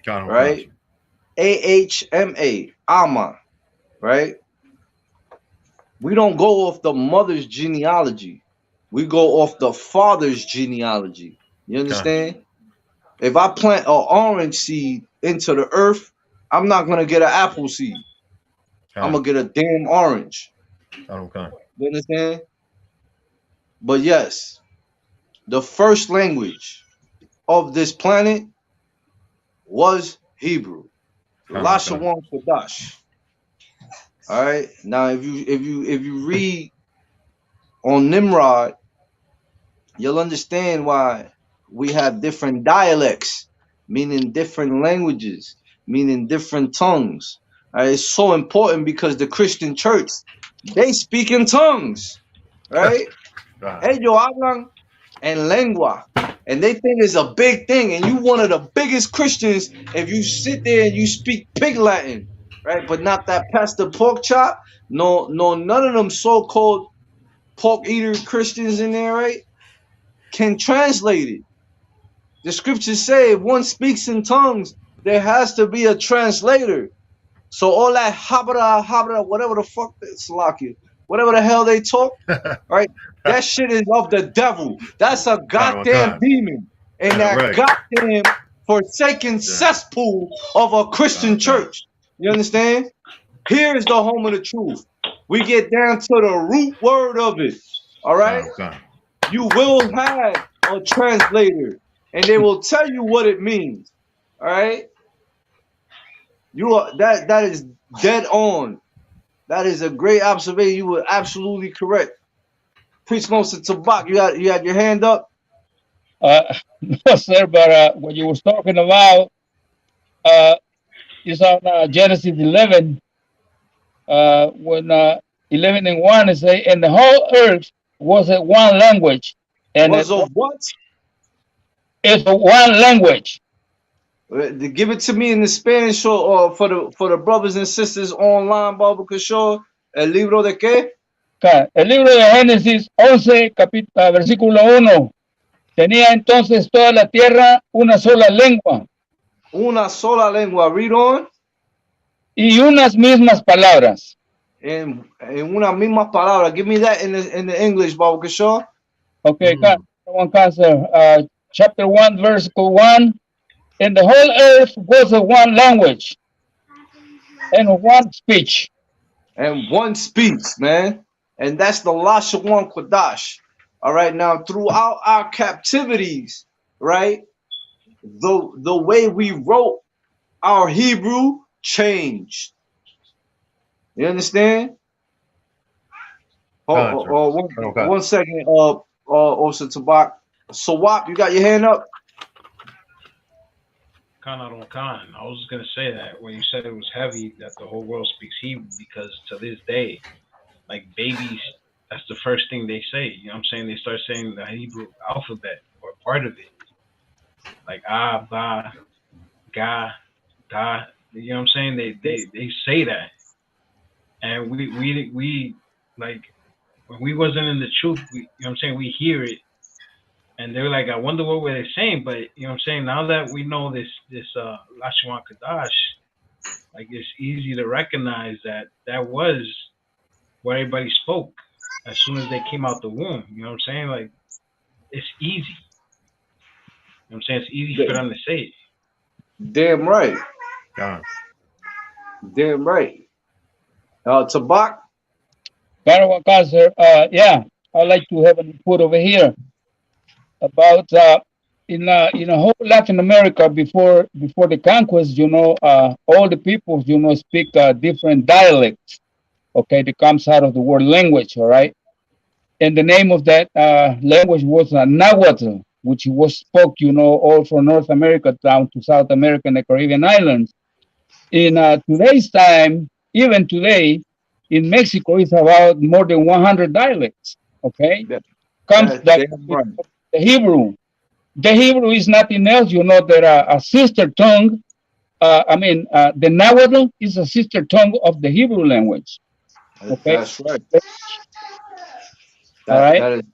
Right? AHMA, Ama, right? We don't go off the mother's genealogy. We go off the father's genealogy. You understand? If I plant an orange seed into the earth, I'm not gonna get an apple seed. I'm gonna get a damn orange. You understand? But yes, the first language of this planet was Hebrew. Lashawan Qadash. All right. Now, if you read on Nimrod, you'll understand why we have different dialects, meaning different languages, meaning different tongues. All right? It's so important because the Christian church, they speak in tongues, right? Ellos hablan en lengua, and they think it's a big thing. And you one of the biggest Christians if you sit there and you speak pig Latin, right? But not that Pastor Pork Chop. No, none of them so-called pork eater Christians in there, right? Can translate it. The scriptures say if one speaks in tongues, there has to be a translator. So all that habra, whatever the fuck, Salakia, whatever the hell they talk, right? That shit is of the devil. That's a goddamn demon. And that goddamn forsaken cesspool of a Christian church. You understand? Here's the home of the truth. We get down to the root word of it. All right? You will have a translator, and they will tell you what it means. All right? You are that is dead on. That is a great observation. You were absolutely correct. Priest Moses Tabak, you had your hand up? No, sir, but what you was talking about is on Genesis 11, when 11 and 1 is say, and the whole earth was a one language. And was of what? It's a one language. Give it to me in the Spanish or for the brothers and sisters online, Baba Kishore. El libro de qué? El libro de Génesis 11, versículo 1. Tenía entonces toda la tierra una sola lengua. Una sola lengua. Read on. Y unas mismas palabras. En una misma palabra. Give me that in the English, Baba Kishore. Okay, chapter 1, verse 1. And the whole earth was of one language and of one speech. And one speech, man. And that's the Lashawan Qadash. All right, now throughout our captivities, right, the way we wrote our Hebrew changed. You understand? One second, Osa Tabak. Sawap, you got your hand up? I was gonna say that when you said it was heavy, that the whole world speaks Hebrew, because to this day, like babies, that's the first thing they say. You know what I'm saying? They start saying the Hebrew alphabet or part of it, like ba, ga, da. You know what I'm saying? They say that, and we like when we wasn't in the truth. You know what I'm saying? We hear it. And they're like, I wonder what were they saying, but you know what I'm saying? Now that we know this Lashawan Qadash, like it's easy to recognize that was what everybody spoke as soon as they came out the womb. You know what I'm saying? Like it's easy. You know what I'm saying? It's easy for them to say it. Damn right. Damn right. Tabak? Yeah, I'd like to have an input over here about in whole Latin America before the conquest, all the peoples, speak different dialects. Okay, that comes out of the word language, all right? And the name of that language was Nahuatl, which was spoke, all from North America down to South America and the Caribbean islands. In today's time, even today, in Mexico, it's about more than 100 dialects, okay? The Hebrew. The Hebrew is nothing else, that a sister tongue, the Nahuatl is a sister tongue of the Hebrew language. Okay? That's right. All right.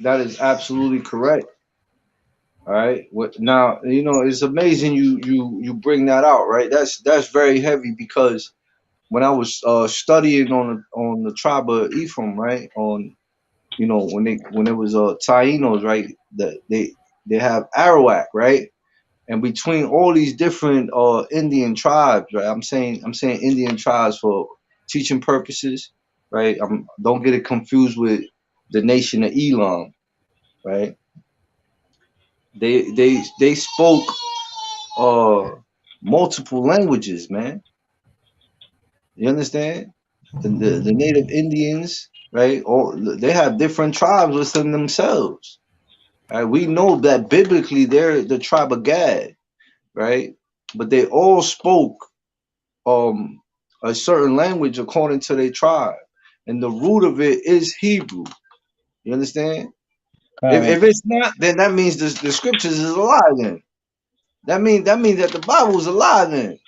That is absolutely correct. All right. Now, it's amazing you bring that out, right? That's very heavy, because when I was studying on the tribe of Ephraim, right, on when it was Tainos, right, that they have Arawak, right, and between all these different Indian tribes, right, I'm saying Indian tribes for teaching purposes, right. Don't get it confused with the nation of Elam, right. They spoke multiple languages, man. You understand? The native Indians, right? They have different tribes within themselves. Right? We know that biblically they're the tribe of Gad, right? But they all spoke a certain language according to their tribe, and the root of it is Hebrew. You understand? If it's not, then that means the scriptures is a lie. Then that means that the Bible is a lie. Then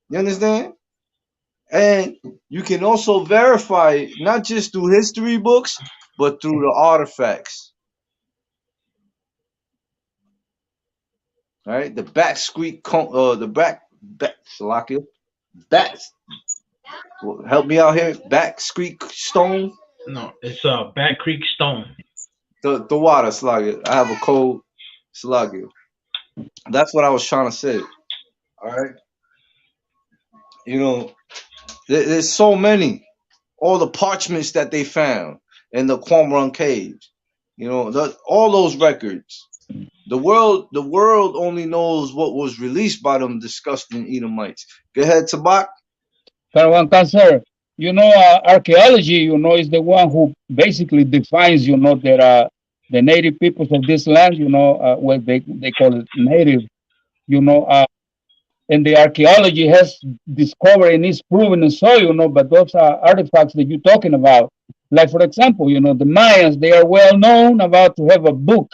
you understand? And you can also verify it not just through history books, but through the artifacts. All right, the back squeak, the back Salakia, back. Help me out here. Back Creek Stone. No, it's Back Creek Stone. The water, Salakia. I have a cold, Salakia. That's what I was trying to say. All right. There's so many. All the parchments that they found in the Qumran caves. All those records. The world only knows what was released by them disgusting Edomites. Go ahead, Tabak. Cancer. Archaeology, is the one who basically defines, that the native peoples of this land, what they call it native, and the archaeology has discovered and is proven and so, but those are artifacts that you're talking about. Like, for example, the Mayans, they are well known about to have a book,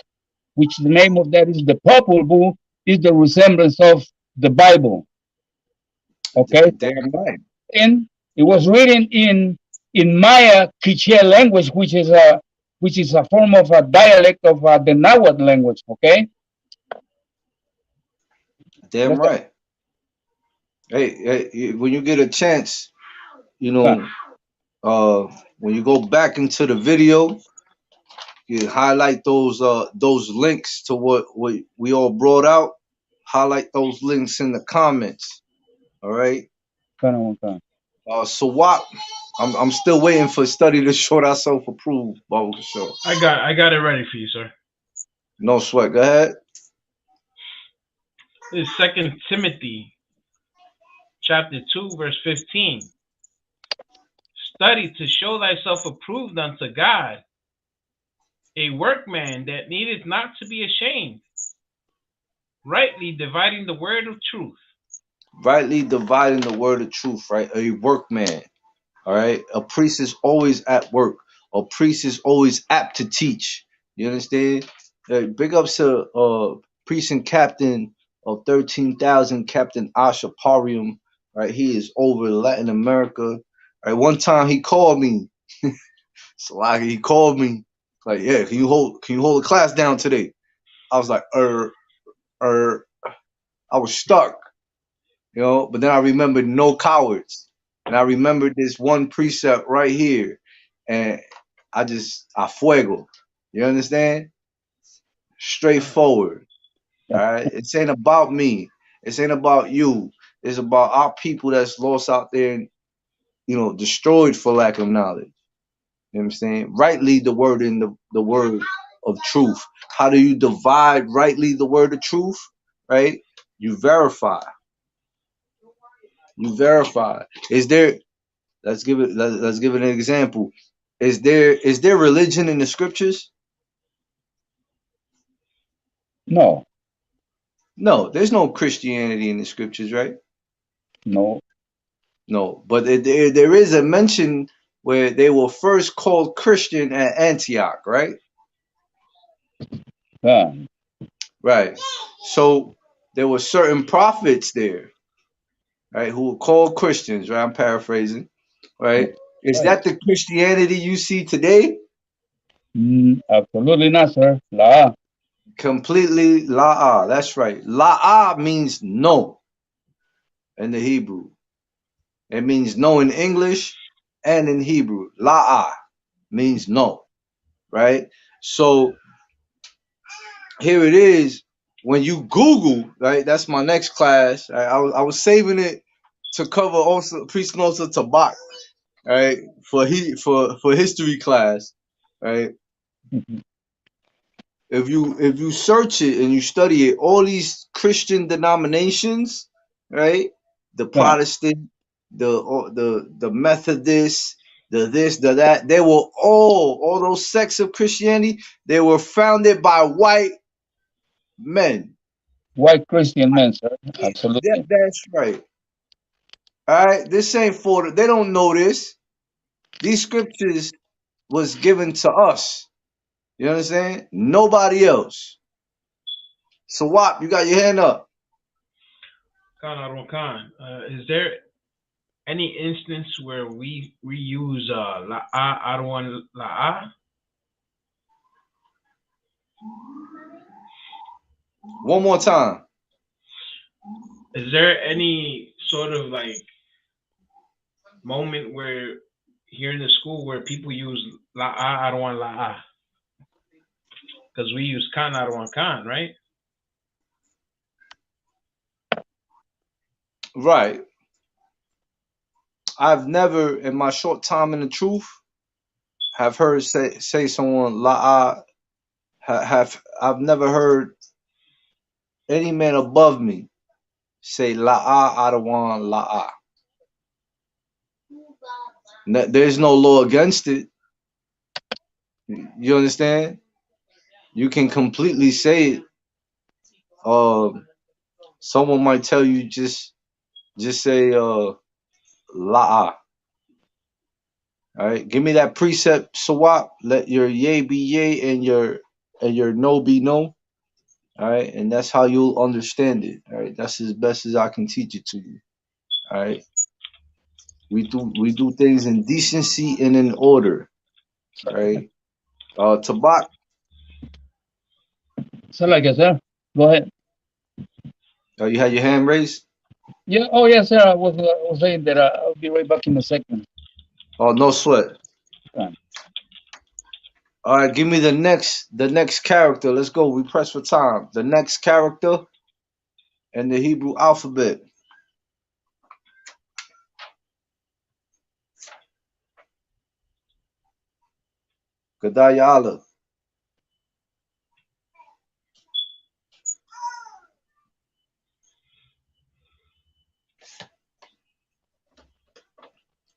which the name of that is the Popol Vuh, is the resemblance of the Bible. Okay, Damn right. and it was written in Maya Quiche language, which is a form of a dialect of the Nahuatl language. Okay, Damn that's the right. When you get a chance, you know, when you go back into the video, you highlight those links to what we all brought out. Highlight those links in the comments. All right. kind of one time. So what? I'm still waiting for study to show that self approved. Baba for sure. I got it ready for you, sir. No sweat. Go ahead. It's Second Timothy chapter 2, verse 15. Study to show thyself approved unto God, a workman that needeth not to be ashamed, rightly dividing the word of truth. Rightly dividing the word of truth. Right. A workman. All right. A priest is always at work. A priest is always apt to teach. You understand? Big ups to priest and captain of 13,000, Captain Ashaparium. Right. He is over Latin America. Right. One time he called me. He called me like, yeah, can you hold a class down today? I was like, I was stuck, but then I remembered no cowards. And I remembered this one precept right here. And a fuego. You understand? Straightforward. All right. It ain't about me. It ain't about you. It's about our people that's lost out there and, destroyed for lack of knowledge. You know what I'm saying? Rightly the word in the word of truth. How do you divide rightly the word of truth? Right? You verify. You verify. Is there let's give it an example. Is there religion in the scriptures? No, No, there's no Christianity in the scriptures, right? no, No, but there is a mention where they were first called Christian at Antioch, right? yeah, Right. So there were certain prophets there, right, who were called Christians, right? I'm paraphrasing, right? Is right. that the Christianity you see today? Absolutely not, sir. La. Completely la'ah. That's right. La'ah means no in the Hebrew. It means no in English and in Hebrew. La'ah means no, right? So here it is. When you Google, right? That's my next class. Right? I was saving it to cover also priest and also tabak, right? For history class, right? If you search it and you study it, all these Christian denominations, right? The Yeah. Protestant, the Methodist, the this, the that, they were all those sects of Christianity, they were founded by white men. White Christian men, sir. Absolutely. That's right. All right. This ain't for they don't know this. These scriptures was given to us. You understand? Nobody else. So Wap, you got your hand up. Khan, is there any instance where we use la'a, arwan la'a? One more time. Is there any sort of like moment where here in the school where people use la'a, arwan la'a? Because we use kan, arwan kan, right? Right. I've never, in my short time in the truth, have heard say someone la'a. I've never heard any man above me say la'a adawan la'a. There's no law against it. You understand? You can completely say it. Someone might tell you just say la'a. All right, give me that precept, Sawap. Let your yay be yay and your no be no. All All right, and that's how you'll understand it. All right, that's as best as I can teach it to you. All right, we do things in decency and in order. All right, Tabak, Salakia, sir. Go ahead. you had your hand raised. Yeah. Oh, yes, sir. I was saying that I'll be right back in a second. Oh, no sweat. Uh, All right, give me the next character. Let's go. We press for time. The next character in the Hebrew alphabet. Gadayala.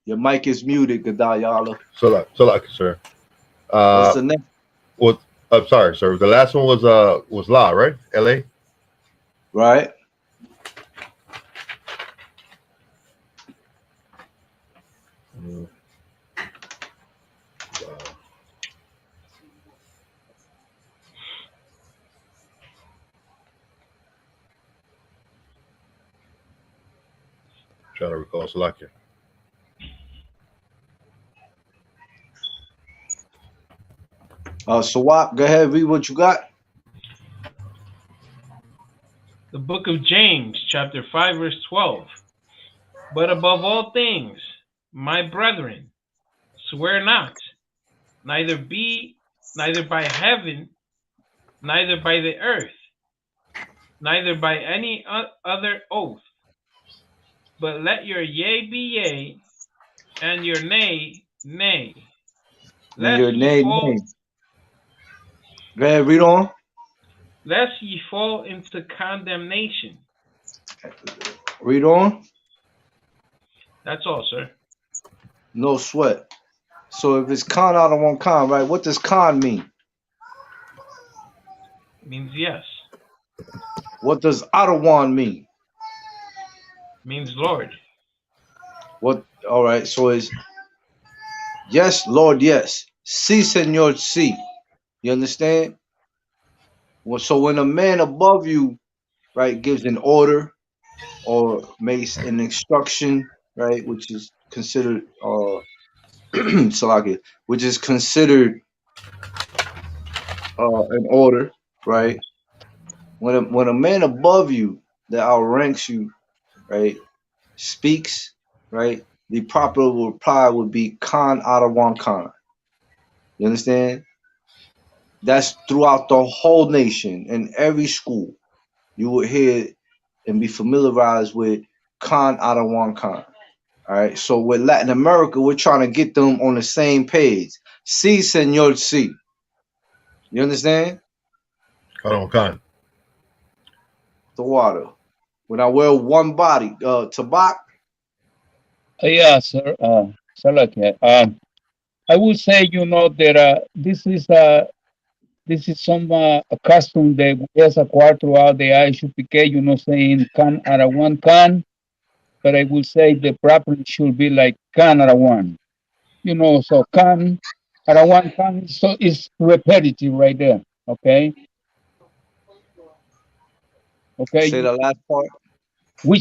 Your mic is muted, Gadayala. So like, sir. What's Uh, the next? what? I'm sorry, sir. The last one was La, right? L.A. Right. Mm, trying to recall Salakia. Sawap, go ahead, read what you got. The book of James, chapter 5, verse 12. But above all things, my brethren, swear not, neither by heaven, neither by the earth, neither by any other oath, but let your yea be yea, and your nay, nay, And lest your ye name. fall, Go ahead, read on. lest ye fall into condemnation. Read on. That's all, sir. No sweat. So if it's con out of one con, right? What does con mean? Means yes. What does Adawan mean? Means Lord. What? All right. So it's yes, Lord, yes. Si, Senor, si. You understand? Well, so when a man above you, right, gives an order or makes an instruction, right, which is considered Salaki, which is considered an order, right? When a man above you that outranks you, right, speaks, right, the proper reply would be Khan Adawan Khan. You understand? That's throughout the whole nation in every school. You would hear and be familiarized with Khan Adawan Khan. All right. So with Latin America, we're trying to get them on the same page. Si, senor, si. You understand? Khan. The water. When I wear one body, tabak, yeah, sir. Salakia. I would say, that this is some a custom that we has acquired throughout the I.S.U.P.K, saying can Arawan can, but I would say the proper should be like can Arawan. So can Arawan can, so it's repetitive right there. Okay. say Okay. the last part. We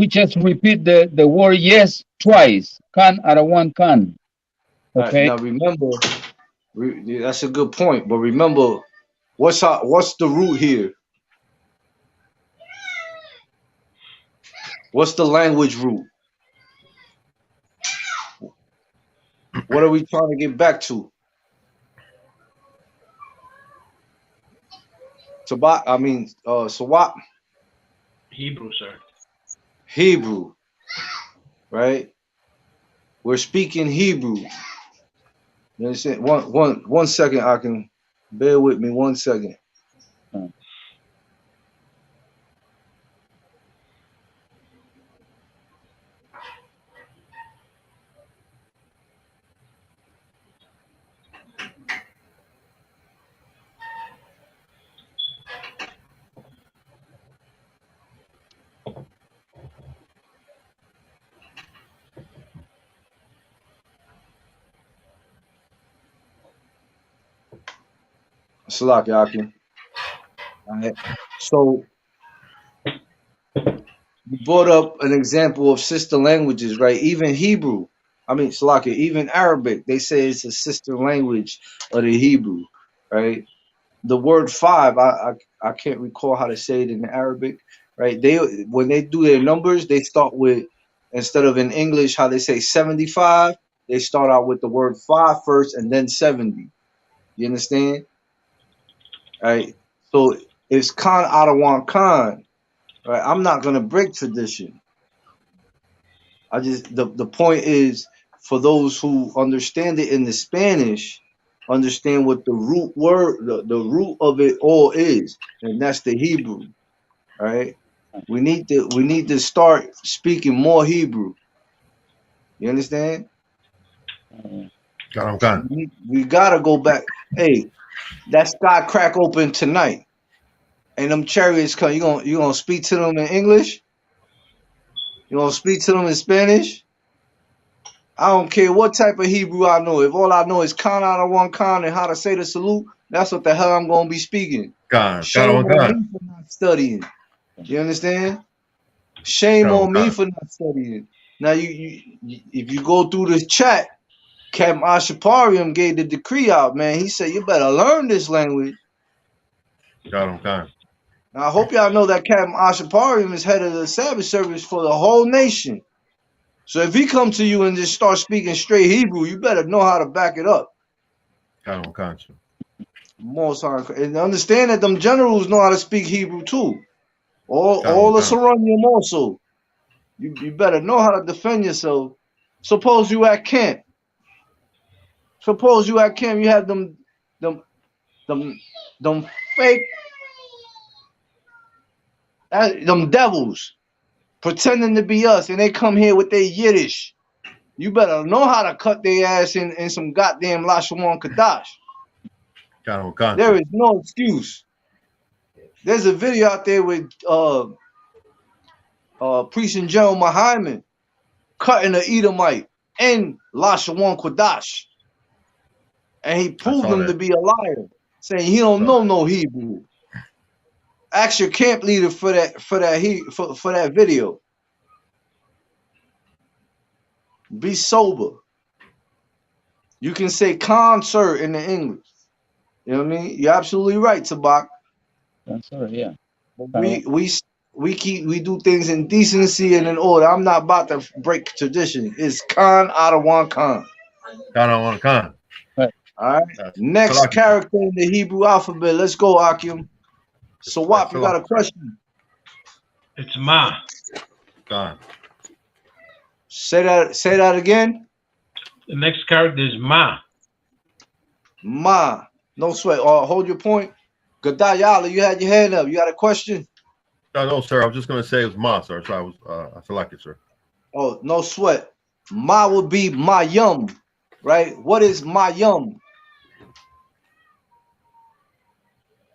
just repeat the word yes twice. Can Arawan can. All right. Okay. Now remember, that's a good point. But remember, what's the root here? What's the language root? What are we trying to get back to? Tabak, I mean, Sawat, Hebrew, sir. Hebrew, right? We're speaking Hebrew. You understand? One second, I can bear with me 1 second. Salak Yakin. All right. So you brought up an example of sister languages, right? Even Hebrew, I mean, Slovakia, even Arabic, they say it's a sister language of the Hebrew, right? The word five, I can't recall how to say it in Arabic, right? They when they do their numbers, they start with, instead of in English how they say 75, they start out with the word five first and then 70. You understand? Right? So it's Khan Adawan Khan, right? I'm not gonna break tradition. I just the point is for those who understand it in the Spanish, understand what the root word, the root of it all is, and that's the Hebrew. Right? We need to start speaking more Hebrew. You understand? Gone. We gotta go back. Hey, that sky crack open tonight, and them chariots come. You gonna speak to them in English? You gonna speak to them in Spanish? I don't care what type of Hebrew I know. If all I know is Khan out of one Khan and how to say the salute, that's what the hell I'm gonna be speaking. Gone. Shame on Gone. me for not studying. You understand? Shame Gone. on me for not studying. Now if you go through the chat, Captain Ashaparium gave the decree out, man. He said you better learn this language. Gone. Now I hope y'all know that Captain Ashaparium is head of the Sabbath service for the whole nation. So if he come to you and just start speaking straight Hebrew, you better know how to back it up. Gone. Most and understand that them generals know how to speak Hebrew too. All the Saranium also. You better know how to defend yourself. Suppose you at camp. Suppose you at camp. You have them them fake them devils pretending to be us, and they come here with their Yiddish. You better know how to cut their ass in some goddamn Lashawan Qadash. Gone. There is no excuse. There's a video out there with Priest and General Muhammad cutting an Edomite and Lashawan Qadash. And he proved him to be a liar, saying he don't know no Hebrew. Ask your camp leader for that video. Be sober. You can say concert in the English. You know what I mean? You're absolutely right, Tabak. Sorry, yeah. We do things in decency and in order. I'm not about to break tradition. It's Khan out of one Khan. Gone. Right. All right. Next character in the Hebrew alphabet. Let's go, Akim. So, Wap, you got a question? It's Ma. Gone. Say that again. The next character is Ma. Ma. No sweat. Hold your point. Gadayala, you had your hand up. You got a question? No, sir. I was just going to say it was Ma, sir. So I select it, sir. Oh, no sweat. Ma would be Mayum, right? What is Mayum?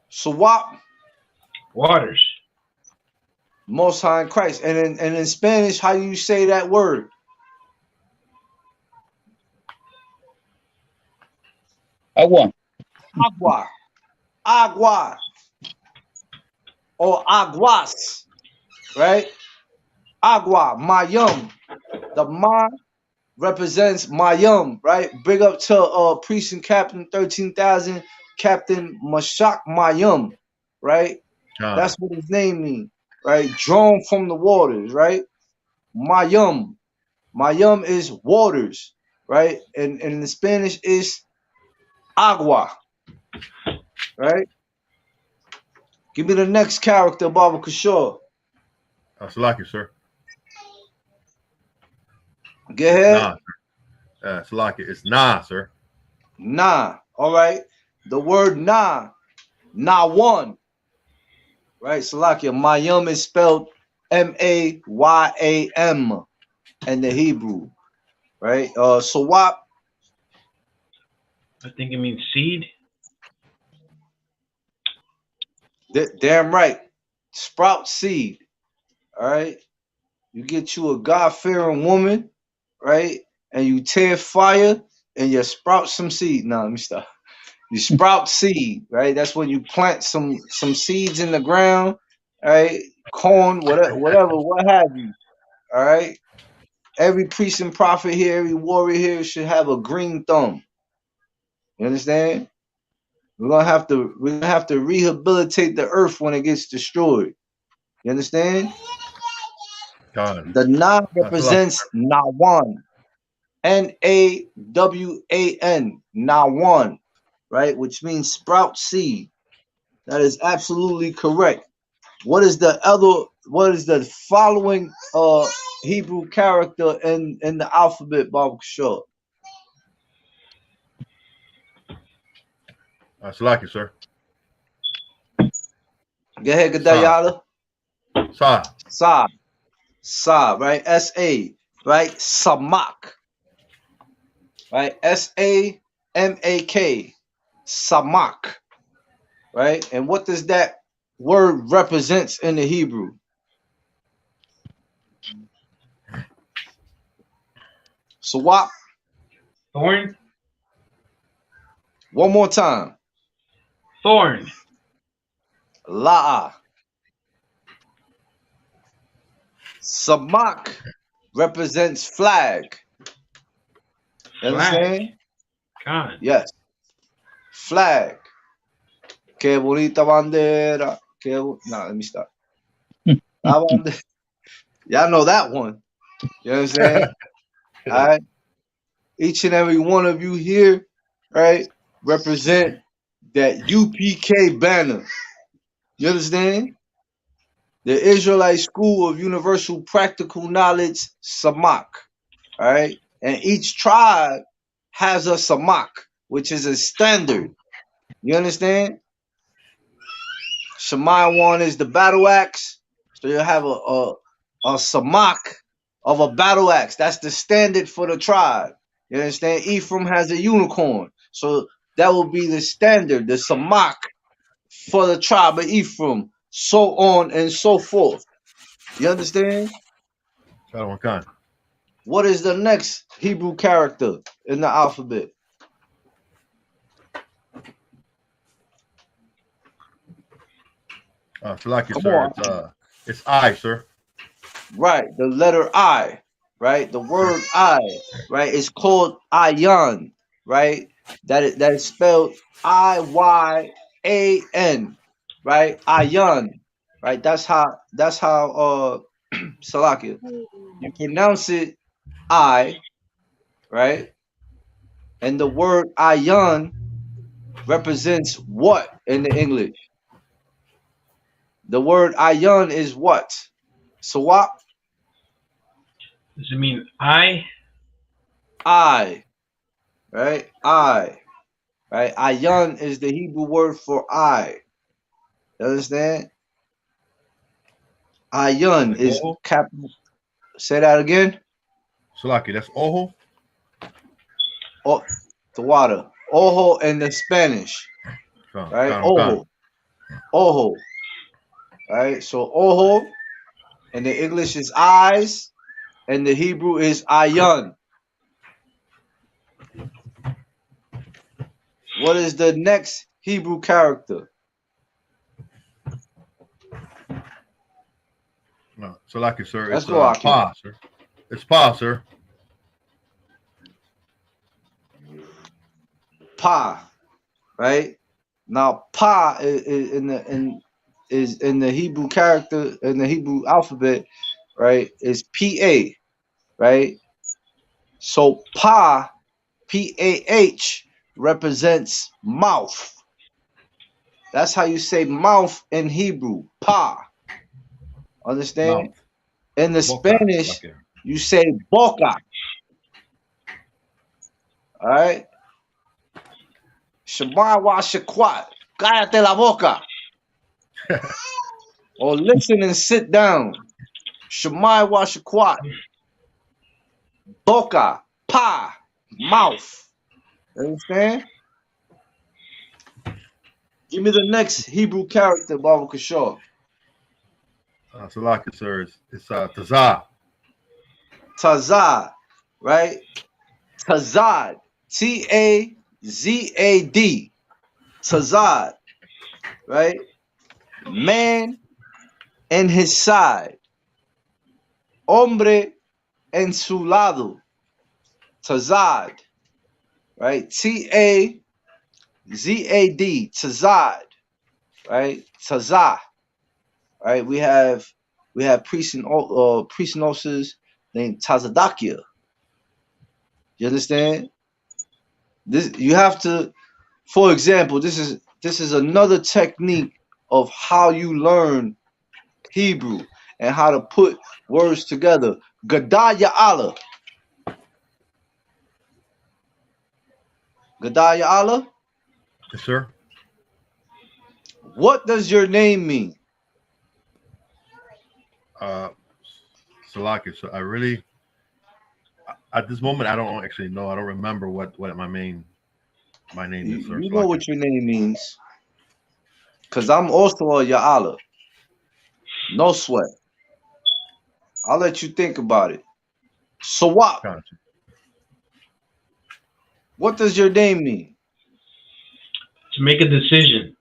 So what? Waters. Most High in Christ. And in Spanish, how do you say that word? Agua. Agua. Agua. Or aguas. Right? Agua. Mayum. The Ma represents Mayum, right? Big up to Priest and Captain 13,000, Captain Mashak Mayum, right? That's what his name means, right? Drawn from the waters, right? Mayum. Mayum is waters, right? And in the Spanish is agua, right? Give me the next character, Baba Kishore. I select it, sir. Go ahead. Select it. It's Na, sir. Na. All right. The word na one, right? Salakia. Mayum is spelled Mayam in the Hebrew, right? Sawap. I think it means seed. Damn right. Sprout seed. All right. You get you a God-fearing woman, right? And you tear fire and you sprout some seed. Nah, let me stop. You sprout seed, right? That's when you plant some seeds in the ground, right? Corn, whatever, what have you. All right. Every priest and prophet here, every warrior here should have a green thumb. You understand? We're gonna have to rehabilitate the earth when it gets destroyed. You understand? God. The Na That's a lot. represents Nawan. Nawan. Nawan, right? Which means sprout seed. That is absolutely correct. What is the following Hebrew character in the alphabet, Baba Shaw? That's lucky, sir. Go ahead, Sa. Gadayala. Sa. Sa, right? S-A, right? Samak, right? S-A-M-A-K, Samak, right? And what does that word represents in the Hebrew? Sawak. Thorn. One more time. Thorn. La'a. Samak represents flag. You Flag. understand? God. Yes. Flag. Que bonita bandera. Let me stop. Y'all know that one. You know what I'm saying? All right. Each and every one of you here, right, represent that U.P.K banner. You understand? The Israelite School of Universal Practical Knowledge, Samak. All right. And each tribe has a Samak, which is a standard. You understand? Shemaiwan is the battle axe. So you have a Samak of a battle axe. That's the standard for the tribe. You understand? Ephraim has a unicorn. So that will be the standard, the Samak for the tribe of Ephraim. So on and so forth. You understand? Shalawan. What is the next Hebrew character in the alphabet? Lucky, Come sir. on. It's I, sir. Right, the letter I, right? The word I, right? It's called Ayan, right? That is spelled I-Y-A-N, right? Ayan, right? That's how Salakia. You pronounce it I, right? And the word Ayan represents what in the English? The word Ayan is what? Sawap? Does it mean I? I, right? I. Right? Ayan is the Hebrew word for I. You understand? Ayan Like is Oho. capital. Say that again. Salaki, that's Oho. Oh, the water. Ojo in the Spanish. Right? Kan. Ojo. Ojo. Right? So Ojo in the English is eyes, and the Hebrew is Ayan. What is the next Hebrew character? No, Salaki, sir. Let's It's go, Aki. Pa, sir. It's Pa, sir. Pa. Right? Now Pa is in the Hebrew character in the Hebrew alphabet, right? Is PA, right? So Pa, PAH represents mouth. That's how you say mouth in Hebrew. Pa. Understand? Mouth. In the Boca. Spanish, Salaki. you say boca. All right? Shema wa shekwat. Cállate la boca. Or listen and sit down. Shema wa shekwat. Boca. Pa. Mouth. Understand? Give me the next Hebrew character, Baba Kishore. Salaki, sir. It's Tazah. Tazad, right? Tazad. Tazad. Tazad, right? Man en his side. Hombre en su lado. Tazad, right? T-A-Z-A-D, Tazad, right? Tazah, right? We have priests and priestesses named Tazadakia. You understand? This you have to, for example, this is another technique of how you learn Hebrew and how to put words together. Gadaya Allah. Gadaya Allah. Yes, sir. What does your name mean? Salaki. So I really, at this moment, I don't actually know. I don't remember what my name is, sir. You know Salaki. what your name means. Because I'm also a Ya'ala. No sweat. I'll let you think about it. Sawab. Gotcha. What does your name mean? To make a decision.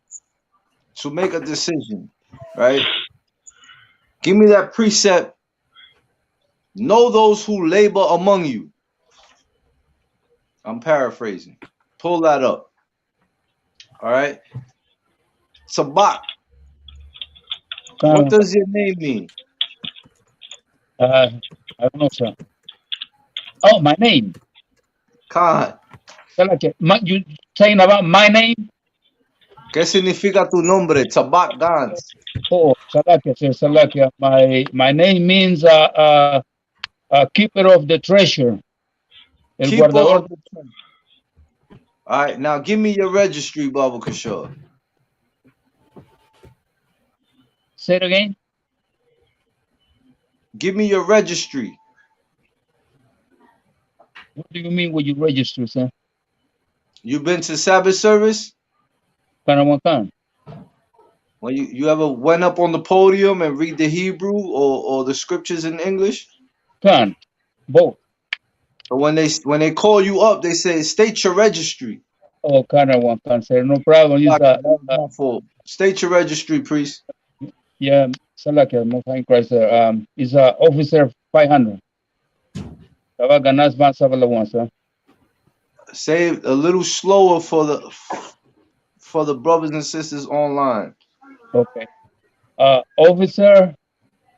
To make a decision, right? Give me that precept. Know those who labor among you. I'm paraphrasing. Pull that up. All right. Sabak. What does your name mean? I don't know, sir. Oh, my name. Khan. You saying about my name? ¿Qué significa tu nombre? Tabak Gans. Oh, Salakia, sir, Salakia. My name means keeper of the treasure. El Keeper guardador. of the treasure. All right. Now give me your registry, Baba Kishore. Say it again. Give me your registry. What do you mean when you register, sir? You been to Sabbath service? Kanawakan. When you ever went up on the podium and read the Hebrew or the scriptures in English? Can. Both. So when they call you up, they say state your registry. Oh, Kanawakan, sir. No problem. That was my fault. State your registry, priest. Yeah, Salakia, Most High Christ, sir. Is officer 500. Ganas Ban Savalawan, sir. Say it a little slower for the brothers and sisters online. Okay. Officer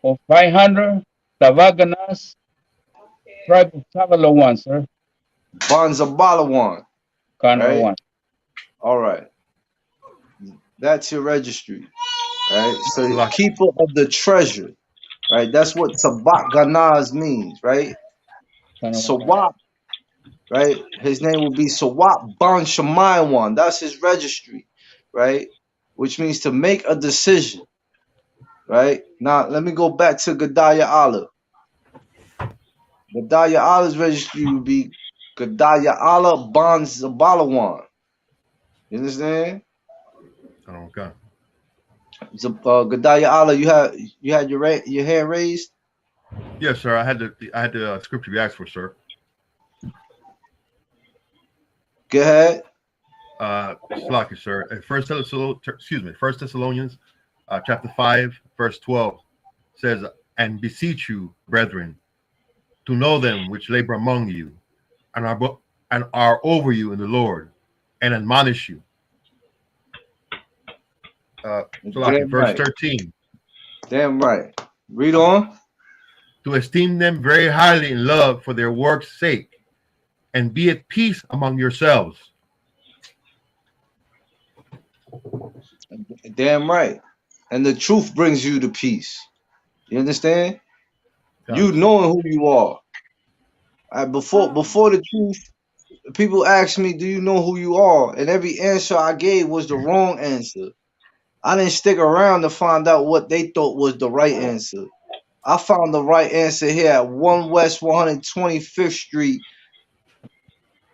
of 500, Tabaganas, tribe of Savalawan, sir. Banza Balawan. Kanawan. Right? All right. That's your registry. Right? So the keeper of the treasure. Right? That's what Tabak Ganaz means, right? Sawab. Right? His name will be Sawab Ban Shamaywan. That's his registry. Right? Which means to make a decision. Right? Now let me go back to Gadaya Allah. Gadaya Allah's registry would be Gadaya Allah Ban Zabalawan. You understand? Okay. Gadaya Allah, you had your hand raised? Yes, sir. I had the scripture you asked for, sir. Go ahead. Slaki, sir. First Thessalonians, chapter 5, verse 12 says, "And beseech you, brethren, to know them which labor among you, and are over you in the Lord, and admonish you." Slaki, verse 13. Damn right. Read on. To esteem them very highly in love for their work's sake, and be at peace among yourselves. Damn right. And the truth brings you to peace. You understand? Gotcha. You knowing who you are. Before the truth, people ask me, do you know who you are? And every answer I gave was the wrong answer. I didn't stick around to find out what they thought was the right answer. I found the right answer here at 1 West 125th Street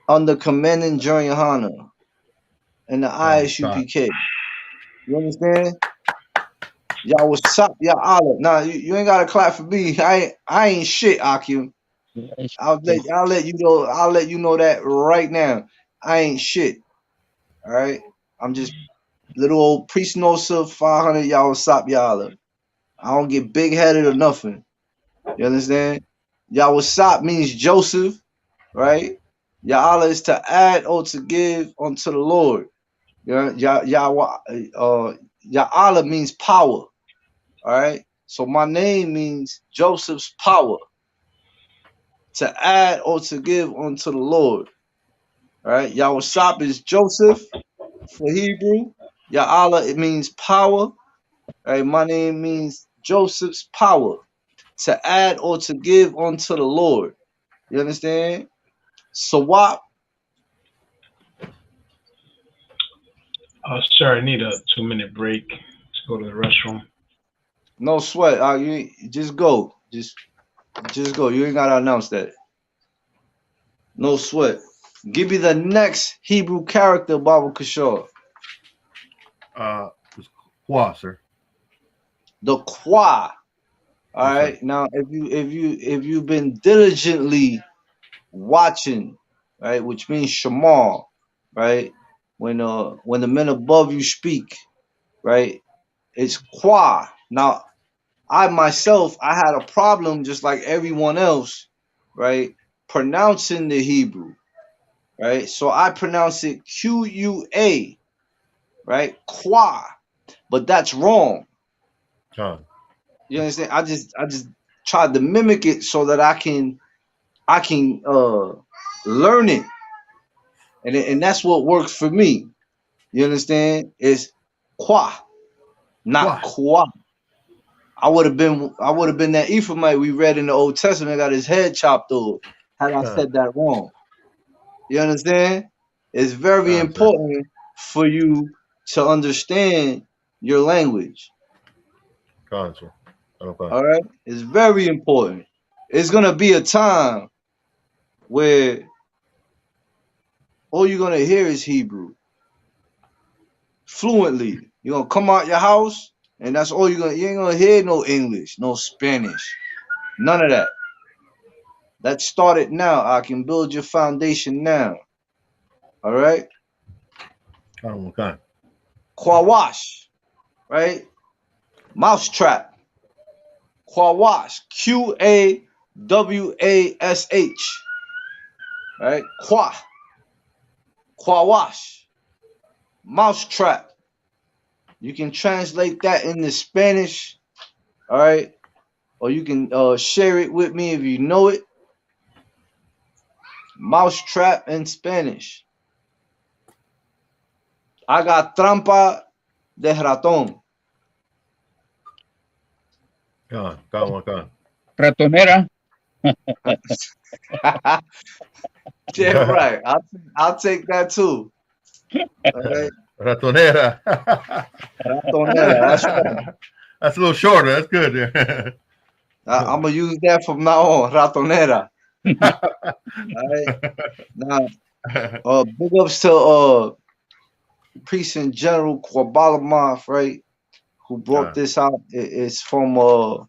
under Commandant Johanna and the I.S.U.P.K. You understand? Y'all was up, y'all Allah. Nah, you ain't gotta clap for me. I ain't shit, Akim. I'll let you know that right now. I ain't shit. All right. I'm just little old priest Nosa 500 I.S.U.P.K Yalla. I don't get big headed or nothing. You understand? I.S.U.P.K means Joseph, right? Ya'ala is to add or to give unto the Lord. Ya'ala means power. All right. So my name means Joseph's power, to add or to give unto the Lord. All right. I.S.U.P.K is Joseph for Hebrew. Ya'ala, it means power. All right. My name means Joseph's power, to add or to give unto the Lord. You understand? Sawap. Sir, I need a 2-minute break to go to the restroom. No sweat. You just go. Just go. You ain't gotta announce that. No sweat. Give me the next Hebrew character, Baba Kishore. It's Qua, sir. The Qua. All Yes, sir. right. Now, if you've been diligently watching, right, which means Shamar, right, when the men above you speak, right, it's Qua. Now, I myself, I had a problem just like everyone else, right, pronouncing the Hebrew, right. So I pronounce it Q-U-A, right, Qua, but that's wrong. Con. You understand? I just tried to mimic it so that I can learn it, and that's what works for me. You understand? It's Qua, not Qua. Qua. I would have been that Ephraimite we read in the Old Testament, got his head chopped off had I Con. said that wrong. You understand? It's very Con, sir. important for you to understand your language. Con, sir. Okay. All right? It's very important. It's gonna be a time where all you're gonna hear is Hebrew fluently. You're gonna come out your house, and that's all you ain't gonna hear no English, no Spanish, none of that. That started now. I can build your foundation now. All right? Con. Qawash, right? Mousetrap. Qawash. Qawash. Right? Qawash. Mousetrap. You can translate that into Spanish, all right? Or you can share it with me if you know it. Mousetrap in Spanish. I got trampa de ratón. Con. Ratonera. Yeah, right. I'll take that too. All right. Ratonera. Ratonera. That's right. That's a little shorter. That's good. Yeah. I'm gonna use that from now on. Ratonera. All right. Now, big ups to Priest in General Kwabalamov, right? Who brought Con. this out? It's from an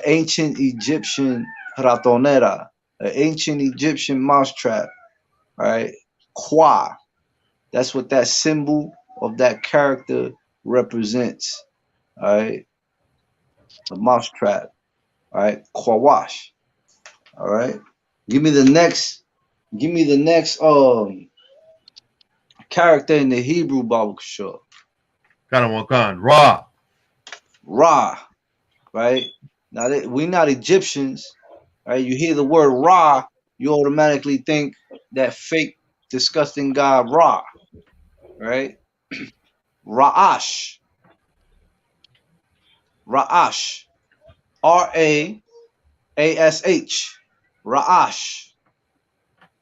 ancient Egyptian ratonera, an ancient Egyptian mousetrap, right? Kwa. That's what that symbol of that character represents. All right, a mousetrap. All right, Kwawash. All right. Give me the next. Give me the next character in the Hebrew Bible. Sure. Con. Ra. Ra. Right. Now we're not Egyptians. Right. You hear the word Ra, you automatically think that fake, disgusting god Ra. Right. Ra'ash. Ra'ash. Rash. Ra'ash.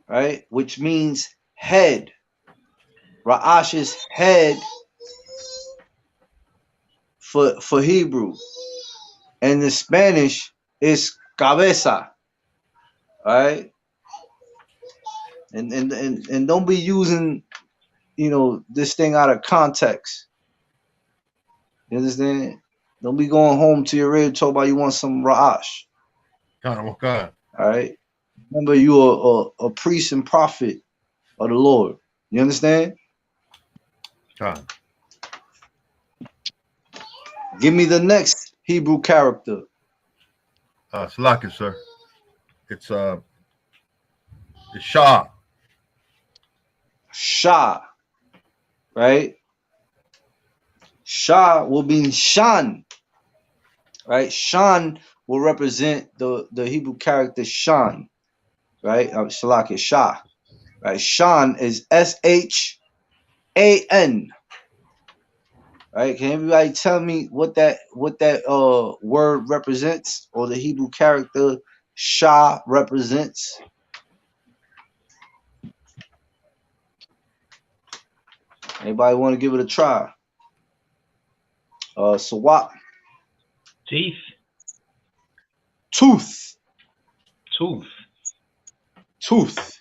Right. Which means head. Ra'ash's head for Hebrew. And the Spanish is cabeza. Right. And don't be using, this thing out of context. You understand? Don't be going home to your red talk about you want some Ra'ash. Con. All right. Remember, you are a priest and prophet of the Lord. You understand? Con. Give me the next Hebrew character. Salaki, sir. It's Shah. Shah, right? Shah will be Shan, right? Shan will represent the Hebrew character Shan, right? Shalak Shah, right? Shan is SHAN, right? Can everybody tell me what that word represents, or the Hebrew character Shah represents? Anybody want to give it a try? Sawat. Teeth. Tooth. Tooth. Tooth.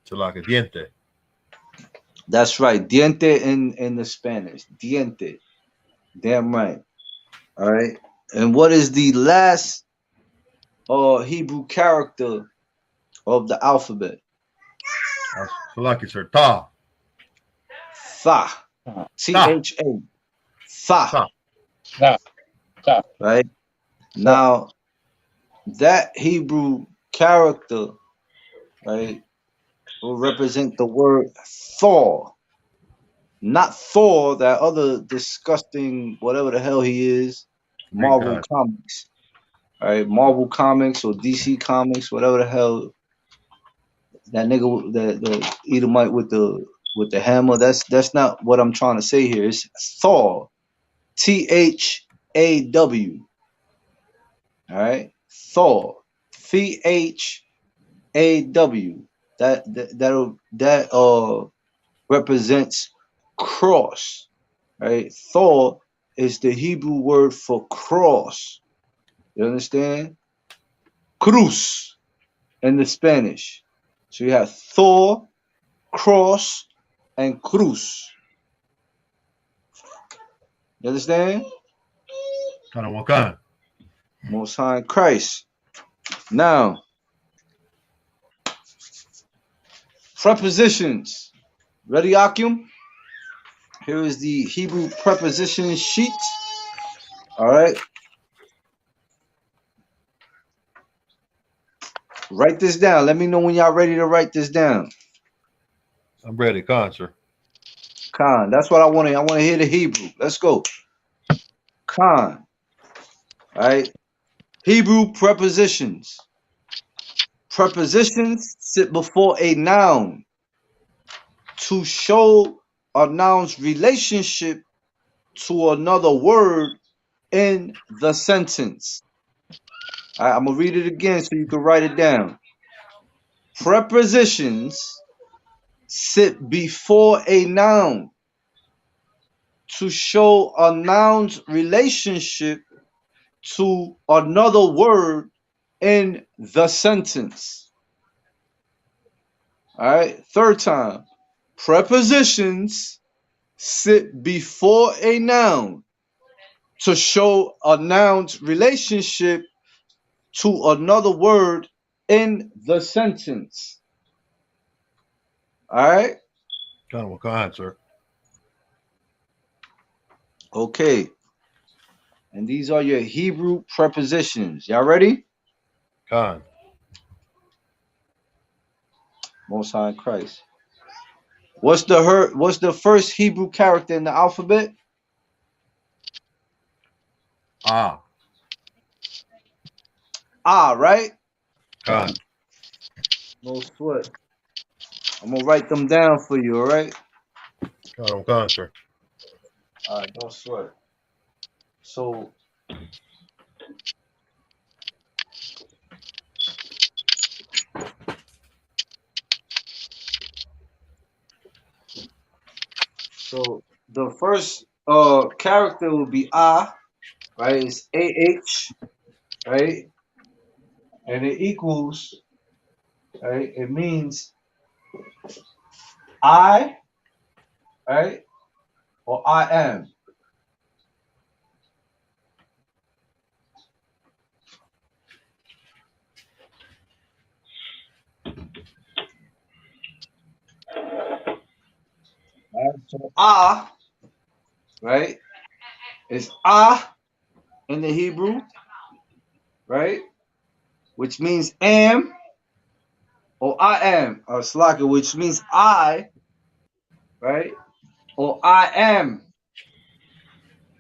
Salaki, diente. That's right. Diente in the Spanish. Diente. Damn right. All right. And what is the last Hebrew character of the alphabet? Salaki, sir. Ta. Tha. Ta. T-H-A. Tha. Ta. Sa, sa. Right. Now that Hebrew character, right, will represent the word Thor. Not Thor, that other disgusting whatever the hell he is, Green Marvel con. Comics. All right, Marvel Comics or DC Comics, whatever the hell that nigga, the Edomite with the hammer. That's not what I'm trying to say here. It's Thor, Thaw. All right, Thor, Thaw. That represents cross. Right, Thor is the Hebrew word for cross. You understand? Cruz in the Spanish. So you have Thor, cross, and cruz. You understand? Con. Most High in Christ. Now, prepositions. Ready, Akim? Here is the Hebrew preposition sheet. All right. Write this down. Let me know when y'all ready to write this down. I'm ready. Con, sir. Khan. That's what I want to. I want to hear the Hebrew. Let's go. Khan. All right. Hebrew prepositions. Prepositions sit before a noun to show a noun's relationship to another word in the sentence. All right, I'm going to read it again so you can write it down. Prepositions sit before a noun to show a noun's relationship to another word in the sentence. All right, third time. Prepositions sit before a noun to show a noun's relationship to another word in the sentence. All right? Con, sir. Okay. And these are your Hebrew prepositions. Y'all ready? Con. Most High in Christ. What's the first Hebrew character in the alphabet? Ah. Ah, right? Con. No sweat. I'm gonna write them down for you, all right? Con, sir. All right, don't sweat. So the first character will be ah, right? It's AH, right? And it equals, right? It means I, right? Or I am. So ah, right, is ah in the Hebrew, right, which means am, or I am, or slaka, which means I, right, or I am,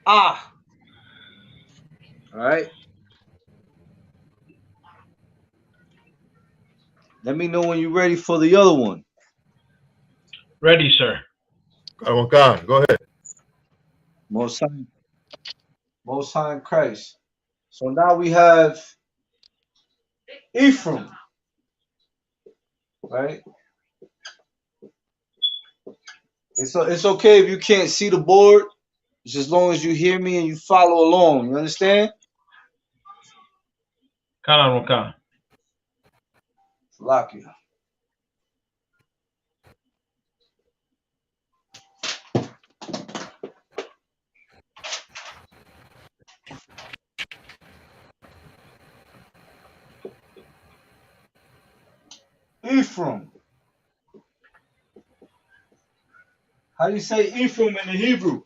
ah, all right. Let me know when you're ready for the other one. Ready, sir. Go ahead. Most High in Christ. So now we have Ephraim, right? It's okay if you can't see the board, just as long as you hear me and you follow along. You understand? Khan. Salakia. Ephraim. How do you say Ephraim in the Hebrew?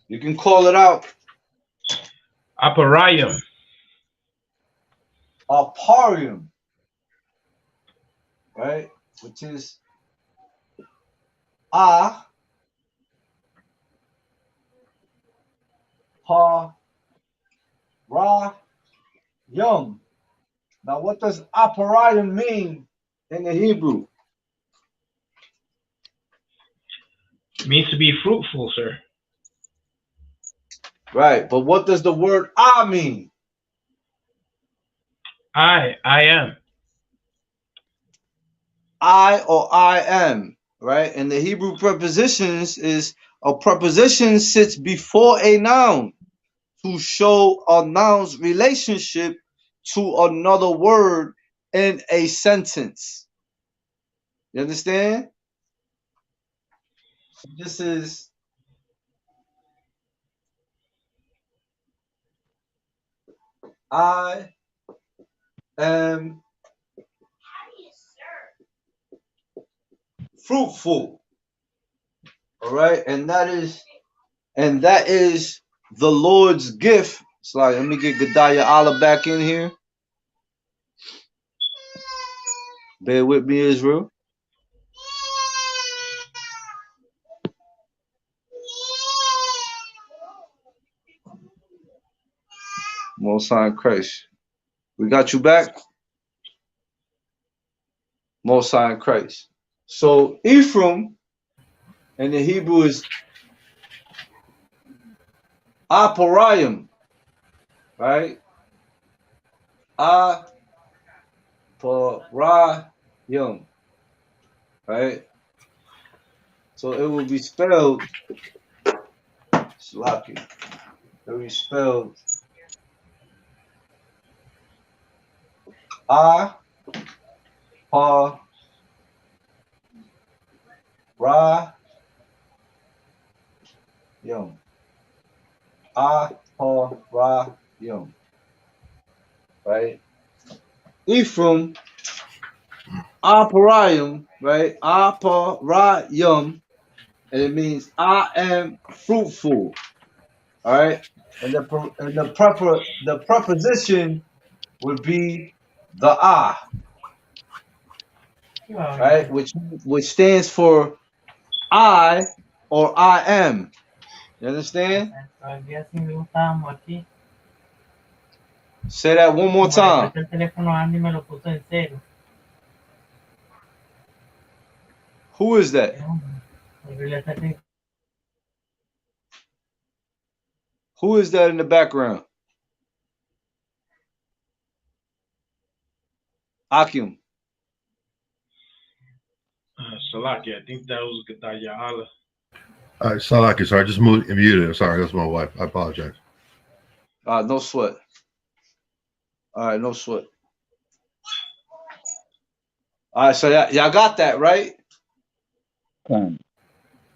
You can call it out Aparayim. Aparium, right? Which is A Pa Ra Yum. Now what does Aparium mean in the Hebrew? Means to be fruitful, sir. Right, but what does the word I mean? I am. I or I am, right? And the Hebrew prepositions is a preposition sits before a noun to show a noun's relationship to another word in a sentence. You understand? So this is I am fruitful. All right, and that is the Lord's gift. It's like, let me get Gedaliah Allah back in here. Bear with me, Israel. Most High in Christ. We got you back. Most High in Christ. So Ephraim in the Hebrew is Aparayim, right? Aparayim, right? So it will be spelled Slaki. It will be spelled Aparayim. Aparayim, right? Ephraim, Aparayim, right? Aparayim, and it means I am fruitful, all right? And the preposition would be the I, right? Which stands for I or I am. You understand? Say that one more time. Who is that? Who is that in the background? Akim. Salaki, I think that was Gedaliah Allah. Salaki, sorry, I just muted. Sorry, that's my wife. I apologize. No sweat. All right, no sweat. All right, so y'all got that, right? Khan.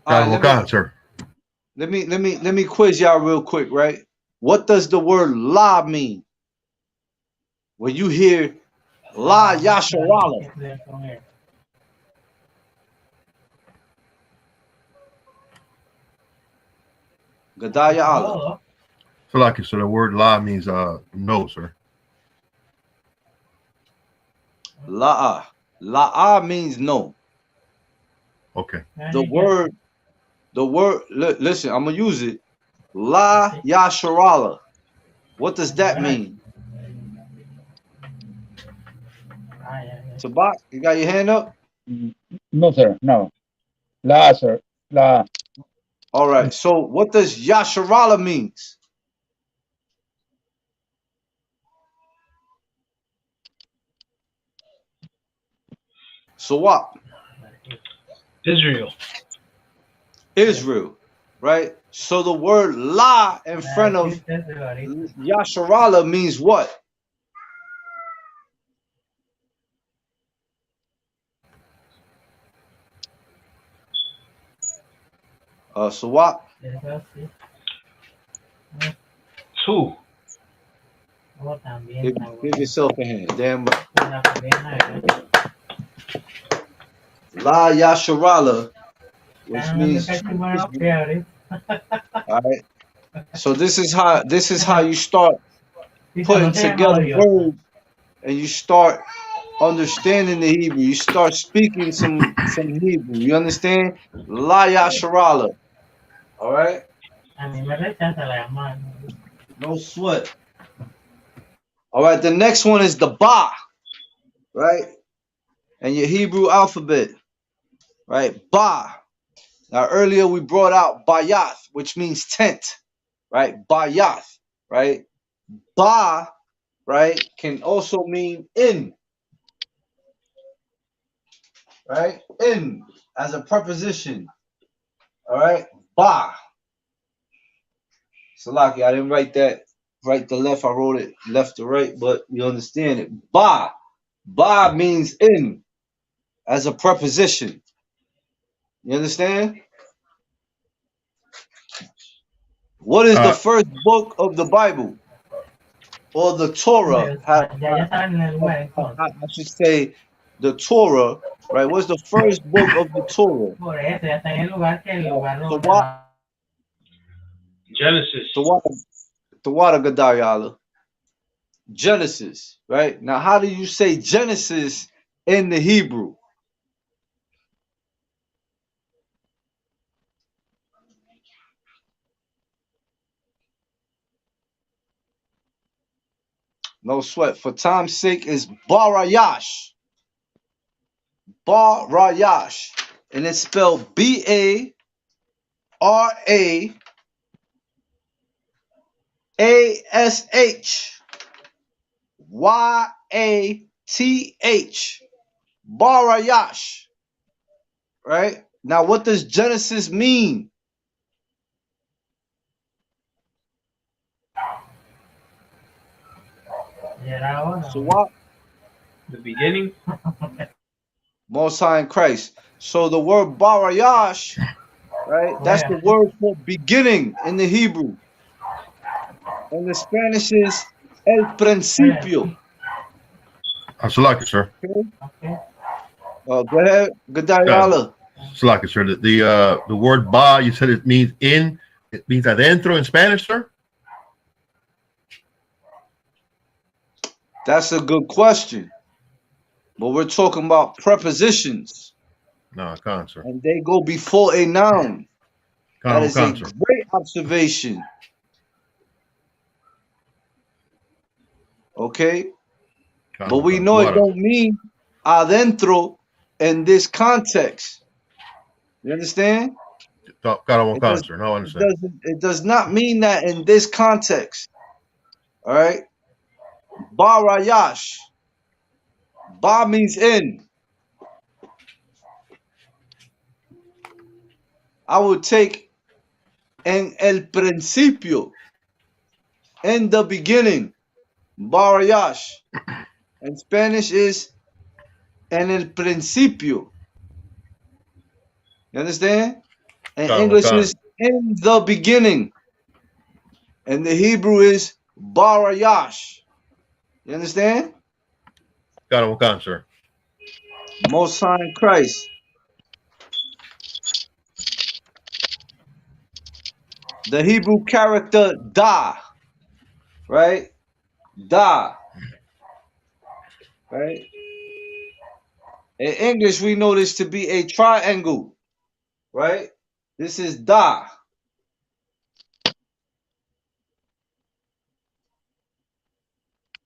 All right, sir. Let me quiz y'all real quick, right? What does the word la mean? When you hear la Yasharala, Gadaya Allah. Salaki, so the word la means no, sir. La'a. La'a means no. Okay. The word, listen, I'm gonna use it. La Yasharala. What does that mean? Sabak, you got your hand up? No, sir. No. La, sir. La. All right. So what does Yasharala means? So what? Israel. Israel, right? So the word La in front of Yasharala means what? So what? Two. Give yourself a hand. Damn right. La Yasharala, which means Israel. All right. So this is how you start putting together words and you start understanding the Hebrew. You start speaking some Hebrew. You understand? La Yasharala. All right. No sweat. All right. The next one is the Ba, right? And your Hebrew alphabet, right? Ba. Now earlier we brought out Bayath, which means tent, right? Bayath, right? Ba, right, can also mean in, right? In as a preposition. All right. Ba. Salaki, I didn't write that right to left. I wrote it left to right, but you understand it. Ba. Ba means in as a preposition. You understand? What is the first book of the Bible or the Torah? I should say the Torah, right? What's the first book of the Torah? So what? Genesis. The water Gadayala. Genesis, right? Now, how do you say Genesis in the Hebrew? No sweat. For time's sake, is Barayash. Barayash. And it's spelled Barayash. Barayash. Right? Now, what does Genesis mean? So what? The beginning. Most High in Christ. So the word Barayash, right? That's the word for beginning in the Hebrew. And the Spanish is El Principio. Salaki, sir. Okay. Go ahead, Gadayala. Salaki, sir. The word ba, you said it means in. It means adentro in Spanish, sir. That's a good question. But we're talking about prepositions. No, I can't, sir. And they go before a noun. That is a great observation. Okay? But we know it don't mean adentro in this context. You understand? It does not mean that in this context. All right? Barayash. Ba means in. I would take en el principio, in the beginning. Barayash. In Spanish is en el principio. You understand? In English is in the beginning. And the Hebrew is Barayash. You understand? Sir. Most High in Christ. the Hebrew character da, right? Da, right? In English, we know this to be a triangle, right? This is da,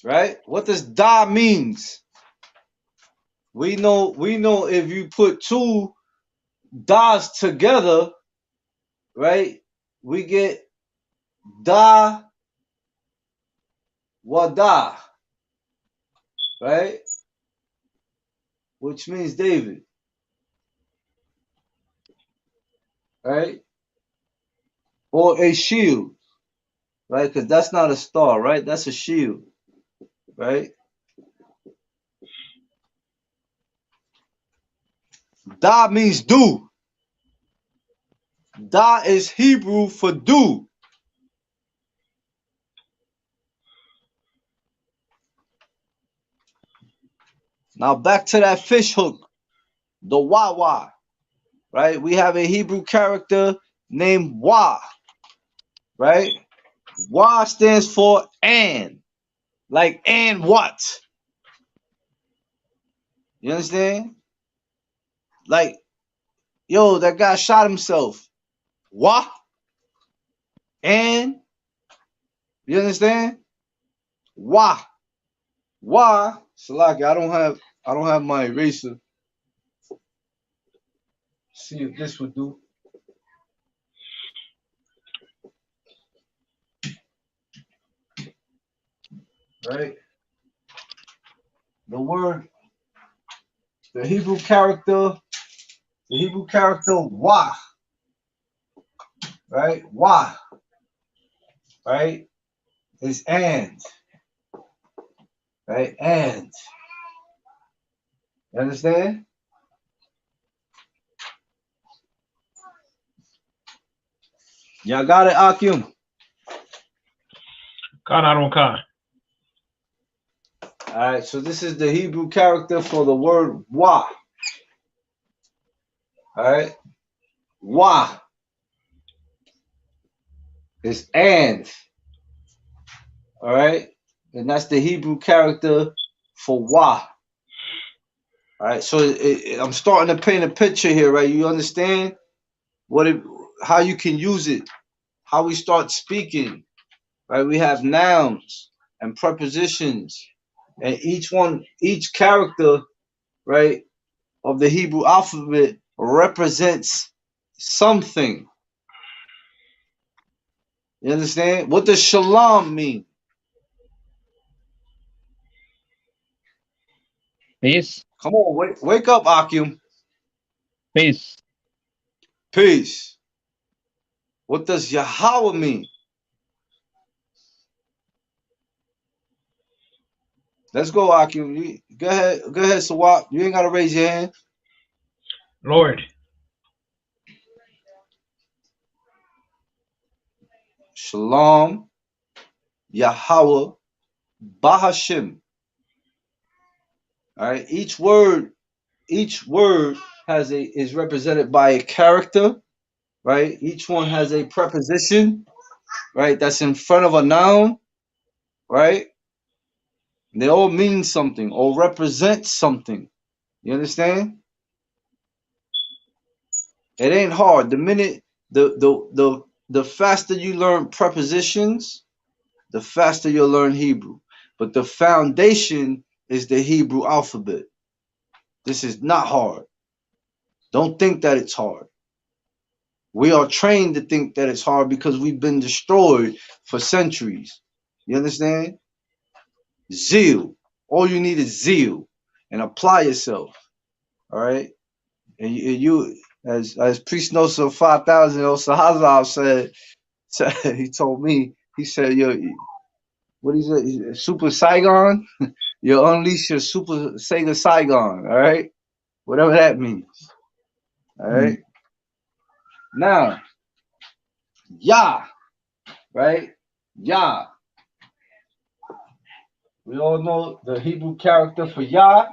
right? What does da means? We know if you put two das together, right? We get da wada, right? Which means David, right? Or a shield, right? Because that's not a star, right? That's a shield, right? Da means do. Da is Hebrew for do. Now back to that fish hook, the wawa, right? We have a Hebrew character named wa, right? Wa stands for and, like and what? You understand? Like, yo, that guy shot himself. Wa and you understand? Wa. Wa. Salaki, I don't have my eraser. See if this would do. Right? The word, the Hebrew character wa, right? Wa, right? Is and, right? And. You understand? Y'all got it, Akim? Khan, I don't Khan. Alright, so this is the Hebrew character for the word wa. Alright? Wa is and. Alright? And that's the Hebrew character for wa. Alright, so I'm starting to paint a picture here, right? You understand how you can use it, how we start speaking, right? We have nouns and prepositions, and each character, right, of the Hebrew alphabet represents something. You understand? What does shalom mean? Peace, Come on, wake up, Akim. peace. Peace. What does Yahweh mean? Let's go, Akim. Go ahead, Sawak. You ain't gotta raise your hand. Lord. Shalom, Yahweh, Bahashim. All right. Each word is represented by a character, right? Each one has a preposition, right? That's in front of a noun, right? They all mean something or represent something. You understand? It ain't hard. The minute the faster you learn prepositions, the faster you'll learn Hebrew. But the foundation is the Hebrew alphabet. This is not hard. Don't think that it's hard. We are trained to think that it's hard because we've been destroyed for centuries. You understand? Zeal. All you need is zeal and apply yourself. All right? And you as Priest Nosa 5000 Osahazal said, he told me, he said, what is it? Super Saigon? You unleash your Super Sega Saigon, all right? Whatever that means. All right? Now, Yah, right? Yah. We all know the Hebrew character for Yah.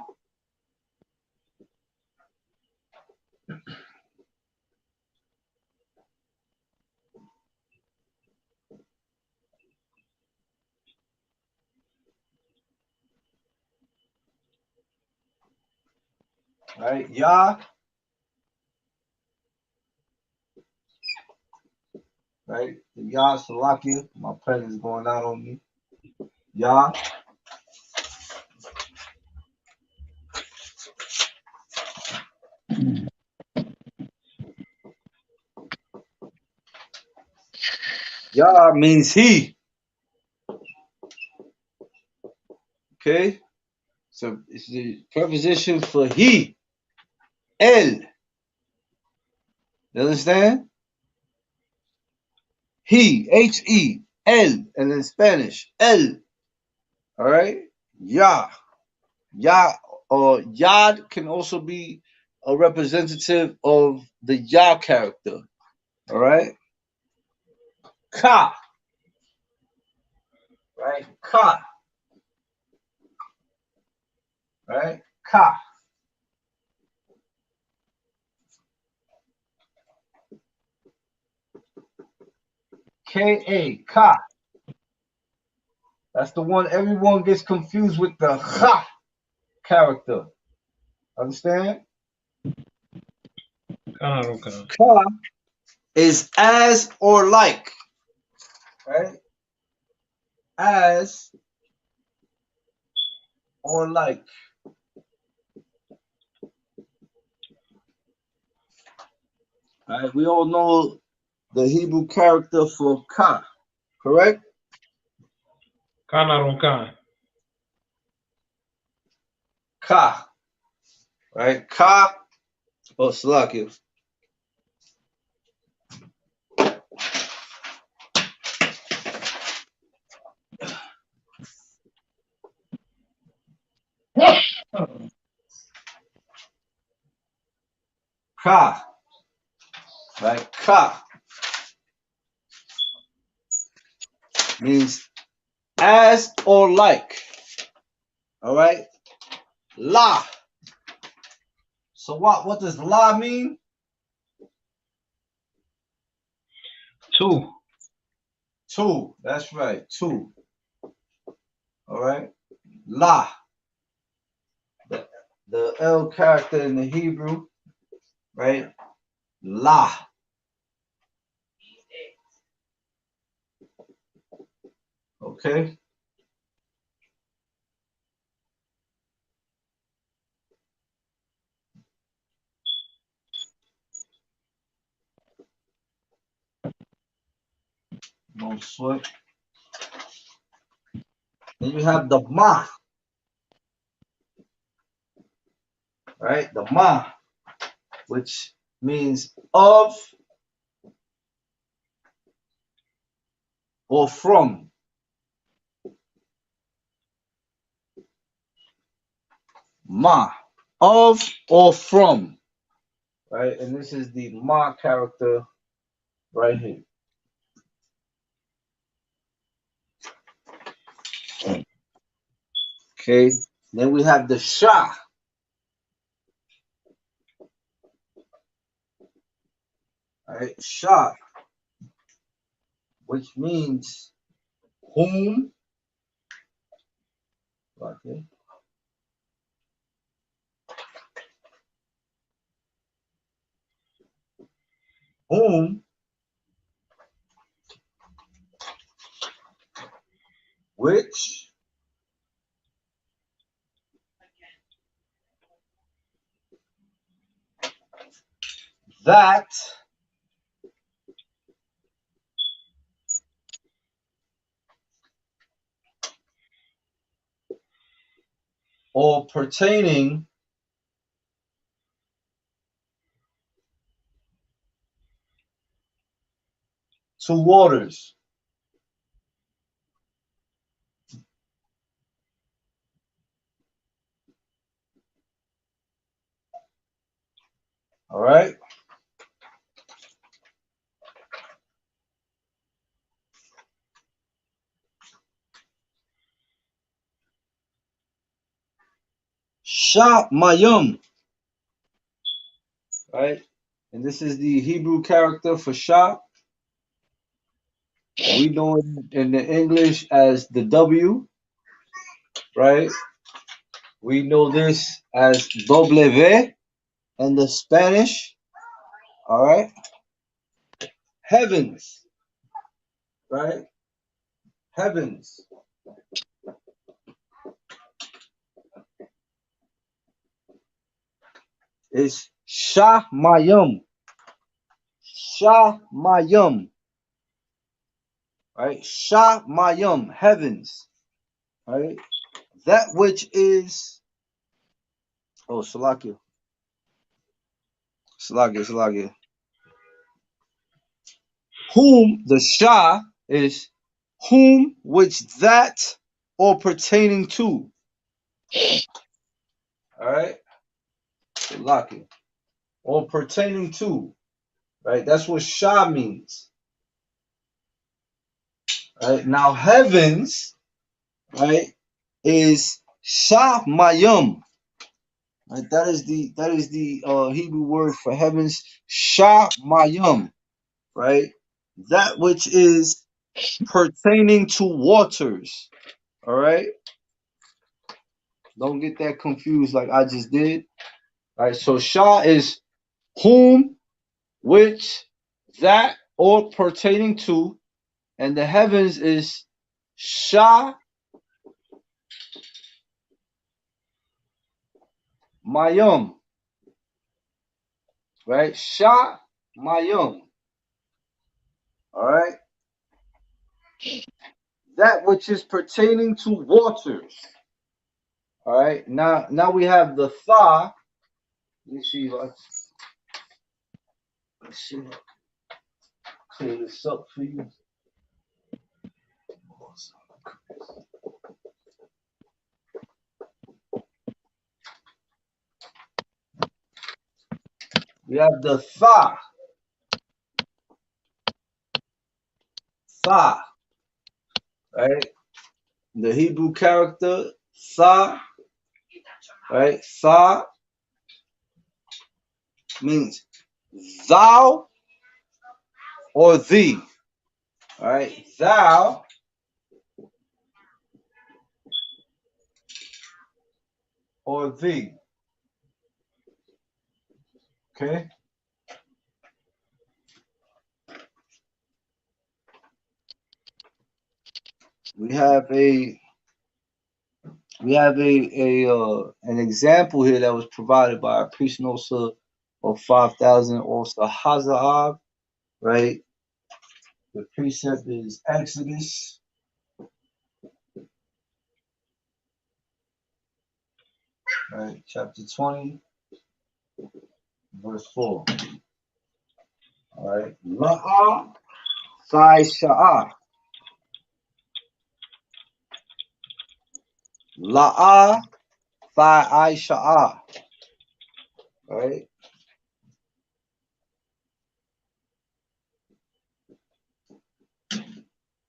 right? Yah, right? The Yah Salakia. My pen is going out on me. Yah. Yah means he. Okay? So it's the preposition for he. El. You understand? He. H-E. El. And in Spanish. El. All right? Yah. Yah or Yad can also be a representative of the Yah character. All right? Ka. Right? Ka. Right? Ka. K-A. Ka. That's the one everyone gets confused with the Cha character. Understand? Ka is as or like. Right? As or like. Right? We all know the Hebrew character for Ka, correct? Kanaronkan. Ka. Right? Ka. Oh, Salakia. Ka. Right? Ka means as or like. All right? La. So what does la mean? Two. Two. That's right. Two. All right? La. The L character in the Hebrew, right? La. Okay? No sweat. Then you have the ma, right? The ma, which means of or from. Ma, of or from, right? And this is the ma character right here. Okay, then we have the sha, right? Sha, which means whom, okay? Whom, which, that, or pertaining to waters. All right. Sha mayum, right? And this is the Hebrew character for Sha. We know it in the English as the W, right? We know this as W, and the Spanish, all right, heavens, right? Heavens. Is Shamayim. Shamayim. Right? Shamayim. Heavens. Right? That which is. Oh, Salakia. Salakia. Whom, the Shah is whom, which, that, or pertaining to. Alright? Salakia. Or pertaining to. Right? That's what Shah means. Right? Now, heavens, right, is Shamayim. Right? That is the Hebrew word for heavens, Shamayim. Right? That which is pertaining to waters. All right? Don't get that confused like I just did. All right? So Shah is whom, which, that, or pertaining to, and the heavens is Shah Mayum. Right? Shah Mayum. All right? That which is pertaining to waters. All right? Now we have the Tha. Let me see. Let's see. Clear this up for you. We have the Tha. Tha. Right? The Hebrew character Tha. Right? Tha means thou or thee. All right? Thou or thee. Okay? We have an example here that was provided by a priest Nosa of 5,000, also Haza'ab, right? The precept is Exodus, right? Chapter 20, verse 4. All right. La'a Thai Sha'ah. La'a Thai Sha'ah. Right?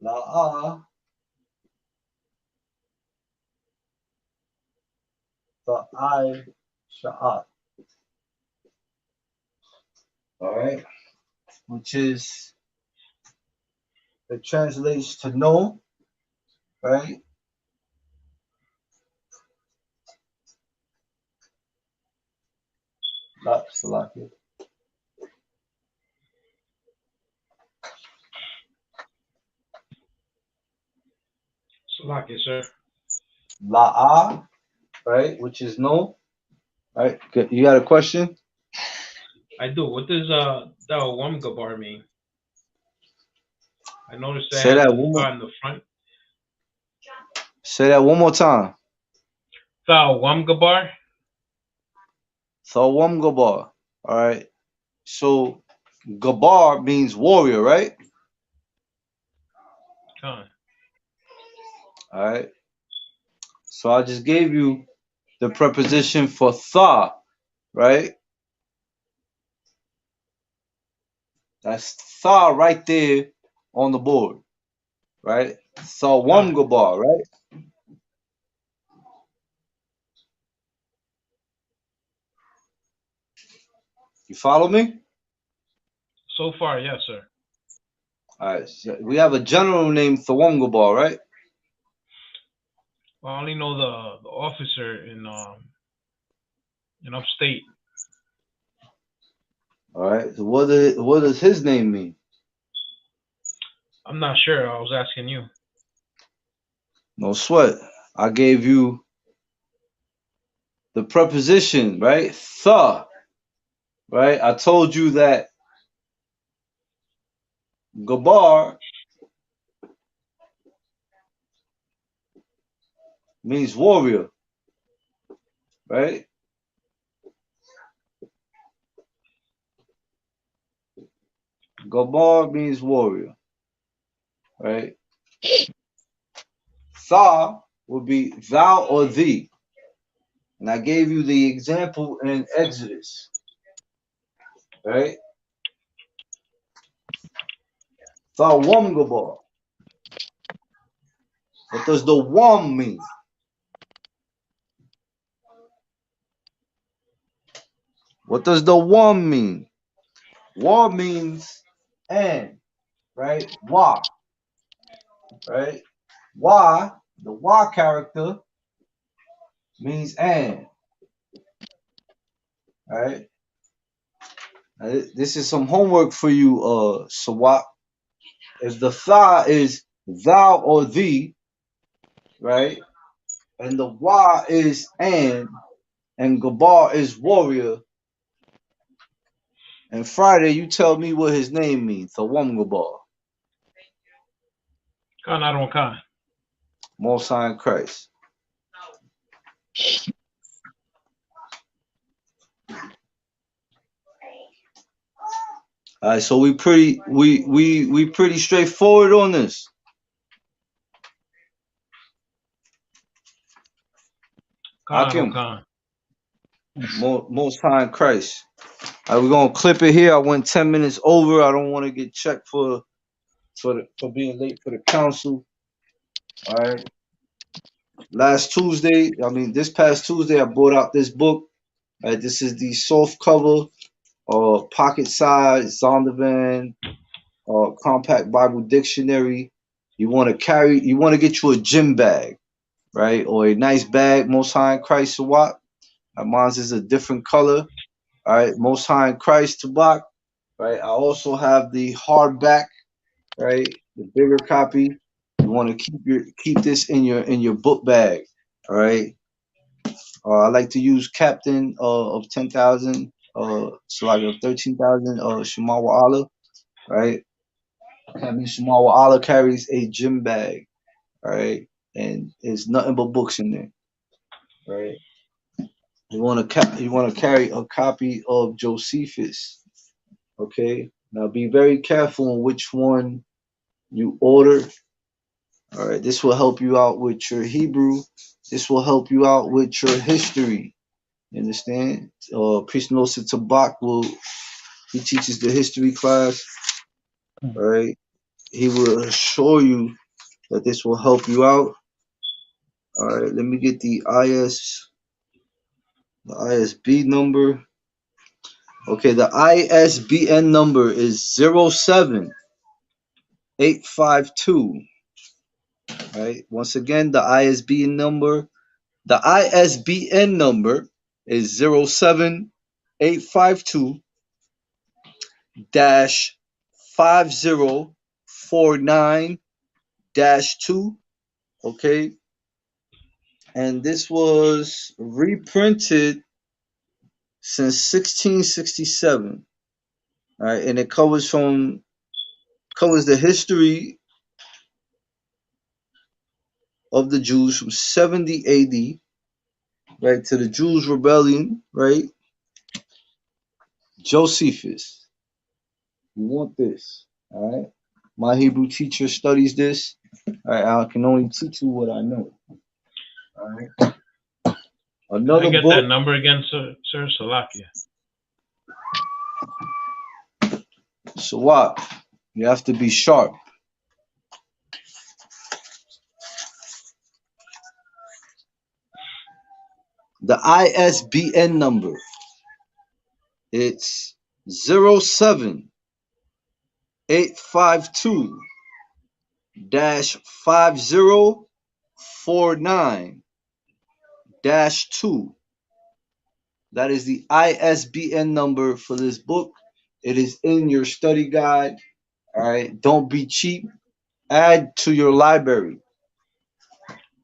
La'a Thai Sha'ah. All right. Which is, it translates to know, right? Salakia. Salakia, sir. La'a, right? Which is no. Right? You got a question? I do. What does Dawam Gabar mean? I noticed that Say has that the one more. in the front. Say that one more time. Dawam Gabar. Thawam Gabar. All right. So Gabar means warrior, right? Huh. All right. So I just gave you the preposition for Tha, right? That's Tha right there on the board, right? Thawam Gabar, right? You follow me? So far, yes, sir. All right. So we have a general named Thawam Gabar, right? I only know the officer in upstate. All right. So what does his name mean? I'm not sure. I was asking you. No sweat. I gave you the preposition, right? Tha, right? I told you that Gabar means warrior, right? Gabar means warrior, right? Tha would be thou or thee. And I gave you the example in Exodus, right? Thou wam Gabar. What does the wam mean? What does the wam mean? Wa means and, right? Wa, right? Wa, the wa character means and, right? This is some homework for you, Sawat. If the tha is thou or thee, right? And the wa is and gabar is warrior. And Friday, you tell me what his name means. Thawam Gabar, Khan Adon Khan. Most High in Christ. All right, so we pretty straightforward on this. Khan Adon Hakim, Khan. Most High in Christ. All right, we're gonna clip it here. I went 10 minutes over. I don't want to get checked for being late for the council. All right. This past Tuesday, I brought out this book. All right, this is the soft cover, pocket size Zondervan, compact Bible dictionary. You want to get you a gym bag, right, or a nice bag. Most High in Christ Sawat. Mine's is a different color. All right, Most High in Christ Tabak. Right. I also have the hardback, right, the bigger copy. You want to keep this in your book bag. All right. I like to use Captain of 10,000, so like of 13,000, Shemawa Allah, right? Captain Shemawa Allah carries a gym bag, right? And it's nothing but books in there, right? You want to carry a copy of Josephus, okay? Now be very careful on which one you order. All right, this will help you out with your Hebrew. This will help you out with your history. You understand? Priest Nosa Tabak he teaches the history class. All right, he will assure you that this will help you out. All right, let me get the ISB number. Okay, the ISBN number is 07852. Right. Once again, the ISBN number is 07852 5049 2. Okay. And this was reprinted since 1667. All right. And it covers the history of the Jews from 70 AD, right, to the Jews' rebellion, right? Josephus. You want this. All right. My Hebrew teacher studies this. All right, I can only teach you what I know. All right. Can I Another get book. that number again, sir? Salakia. So what? You have to be sharp. The ISBN number. It's 07852 5049 2. That is the ISBN number for this book. It is in your study guide. All right. Don't be cheap. Add to your library.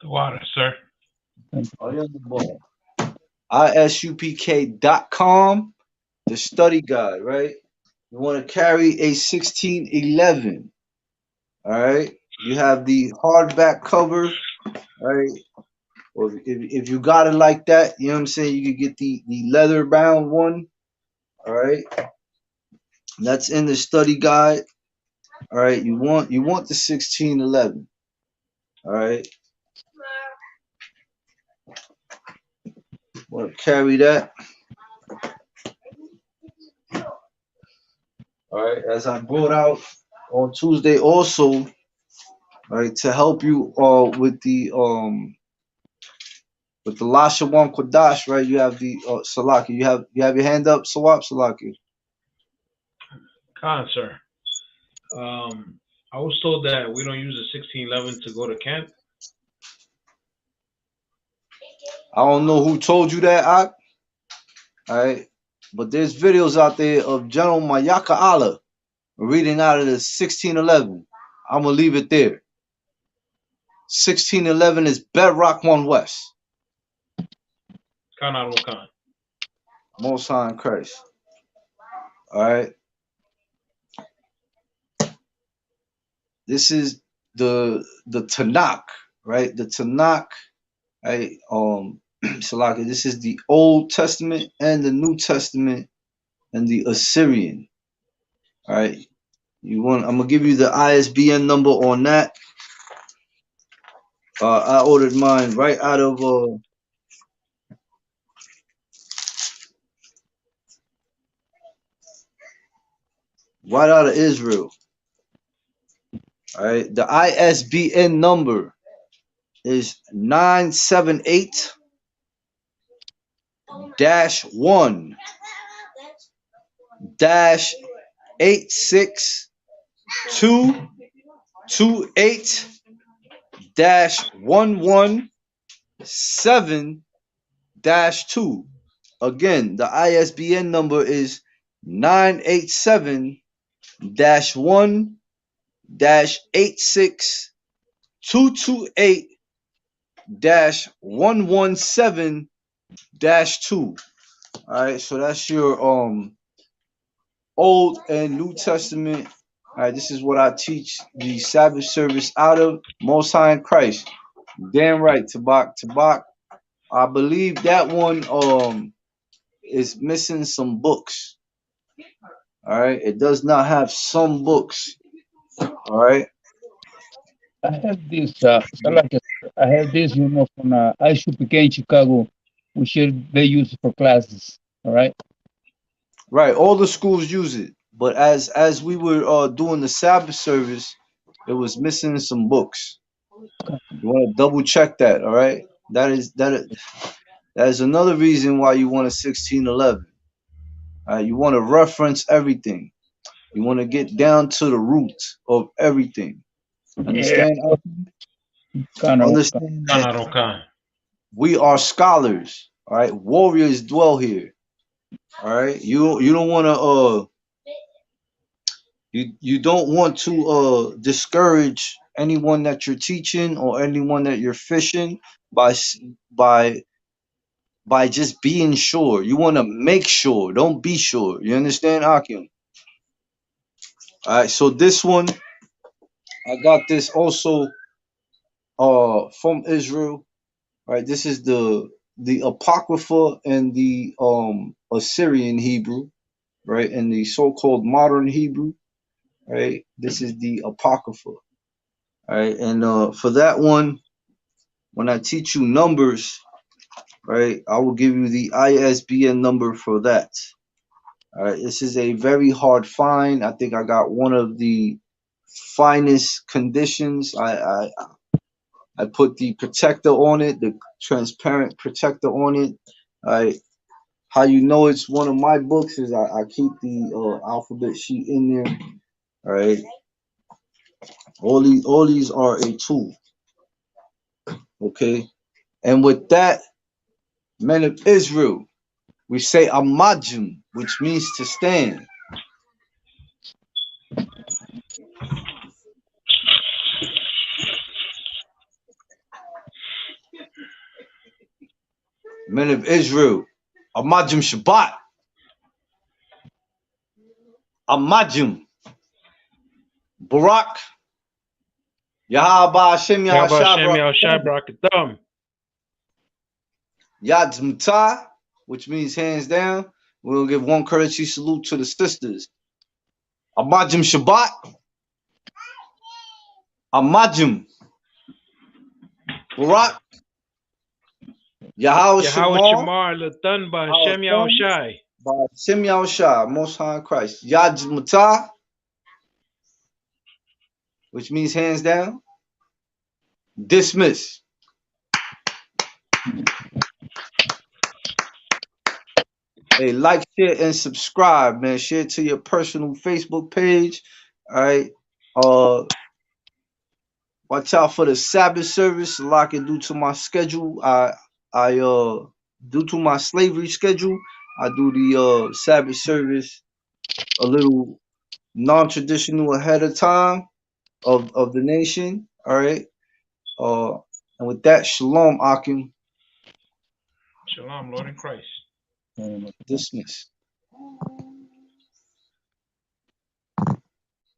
The water, sir. Oh, yeah, the ball. I.S.U.P.K.com, the study guide, right? You want to carry a 1611. All right. You have the hardback cover, right? Or if you got it like that, you know what I'm saying, you could get the leather bound one. All right. That's in the study guide. All right. You want the 1611. All right. Want to carry that. All right. As I brought out on Tuesday also, all right, to help you with the Lashawan Qadash, right? You have the Salaki. You have your hand up, Sawab Salaki. Khan, sir. I was told that we don't use the 1611 to go to camp. I don't know who told you that, Ak. All right. But there's videos out there of General Mayaka Allah reading out of the 1611. I'm gonna leave it there. 1611 is Bedrock 1 West. Khan Admiral Khan. Most High in Christ. All right. This is the Tanakh, right? The Tanakh, right? Salaki, this is the Old Testament and the New Testament and the Assyrian. All right. I'm gonna give you the ISBN number on that. I ordered mine right out of Israel. All right. The ISBN number is 978-622-8-117-2. Again, the ISBN number is 987-1-86228-117-2. All right, so that's your Old and New Testament. All right, this is what I teach the Sabbath service out of. Most High in Christ. Damn right, Tabak. I believe that one is missing some books. All right, it does not have some books. All right. I have this, Salaki, I have this, from I.S.U.P.K in Chicago, which they use for classes. All right. Right, all the schools use it, but as we were doing the Sabbath service, it was missing some books. You want to double check that, all right? That is another reason why you want a 1611. You want to reference everything. You want to get down to the root of everything. Yeah. Understand? Kind of. Understand Khan that Admiral Khan. we are scholars, all right? Warriors dwell here, all right? You don't want to You don't want to discourage anyone that you're teaching or anyone that you're fishing by by just being sure. You want to make sure. Don't be sure. You understand, Akim? All right. So this one, I got this also from Israel. All right. This is the Apocrypha and the Assyrian Hebrew, right, and the so-called modern Hebrew. Right. This is the Apocrypha. All right. And for that one, when I teach you numbers, right, I will give you the ISBN number for that. All right, this is a very hard find. I think I got one of the finest conditions. I put the protector on it, the transparent protector on it. All right. How you know it's one of my books is I keep the alphabet sheet in there. All right. All these are a tool. Okay. And with that, men of Israel, we say amajum, which means to stand. Men of Israel, Amajim Shabbat, Amajim, Barak, Yahaba Hashem Yahweh Shem Yahshua, Yahushai Barakatam. Yad Zmutah, which means hands down. We'll give one courtesy salute to the sisters. Amajim Shabbat, Amajim, Barak, Yahweh Yahweh Shamar, Shamar Latan Ba Hashem Yahushai. by Hashem Yahushai, Most High in Christ. Yad Zmutah, which means hands down. Dismiss. Hey, like, share, and subscribe, man. Share to your personal Facebook page. All right. Watch out for the Sabbath service. A lot can due to my schedule. Due to my slavery schedule, I do the Sabbath service a little non-traditional ahead of time of the nation. All right. And with that, shalom, Akim. Shalom, Lord in Christ. Dismiss.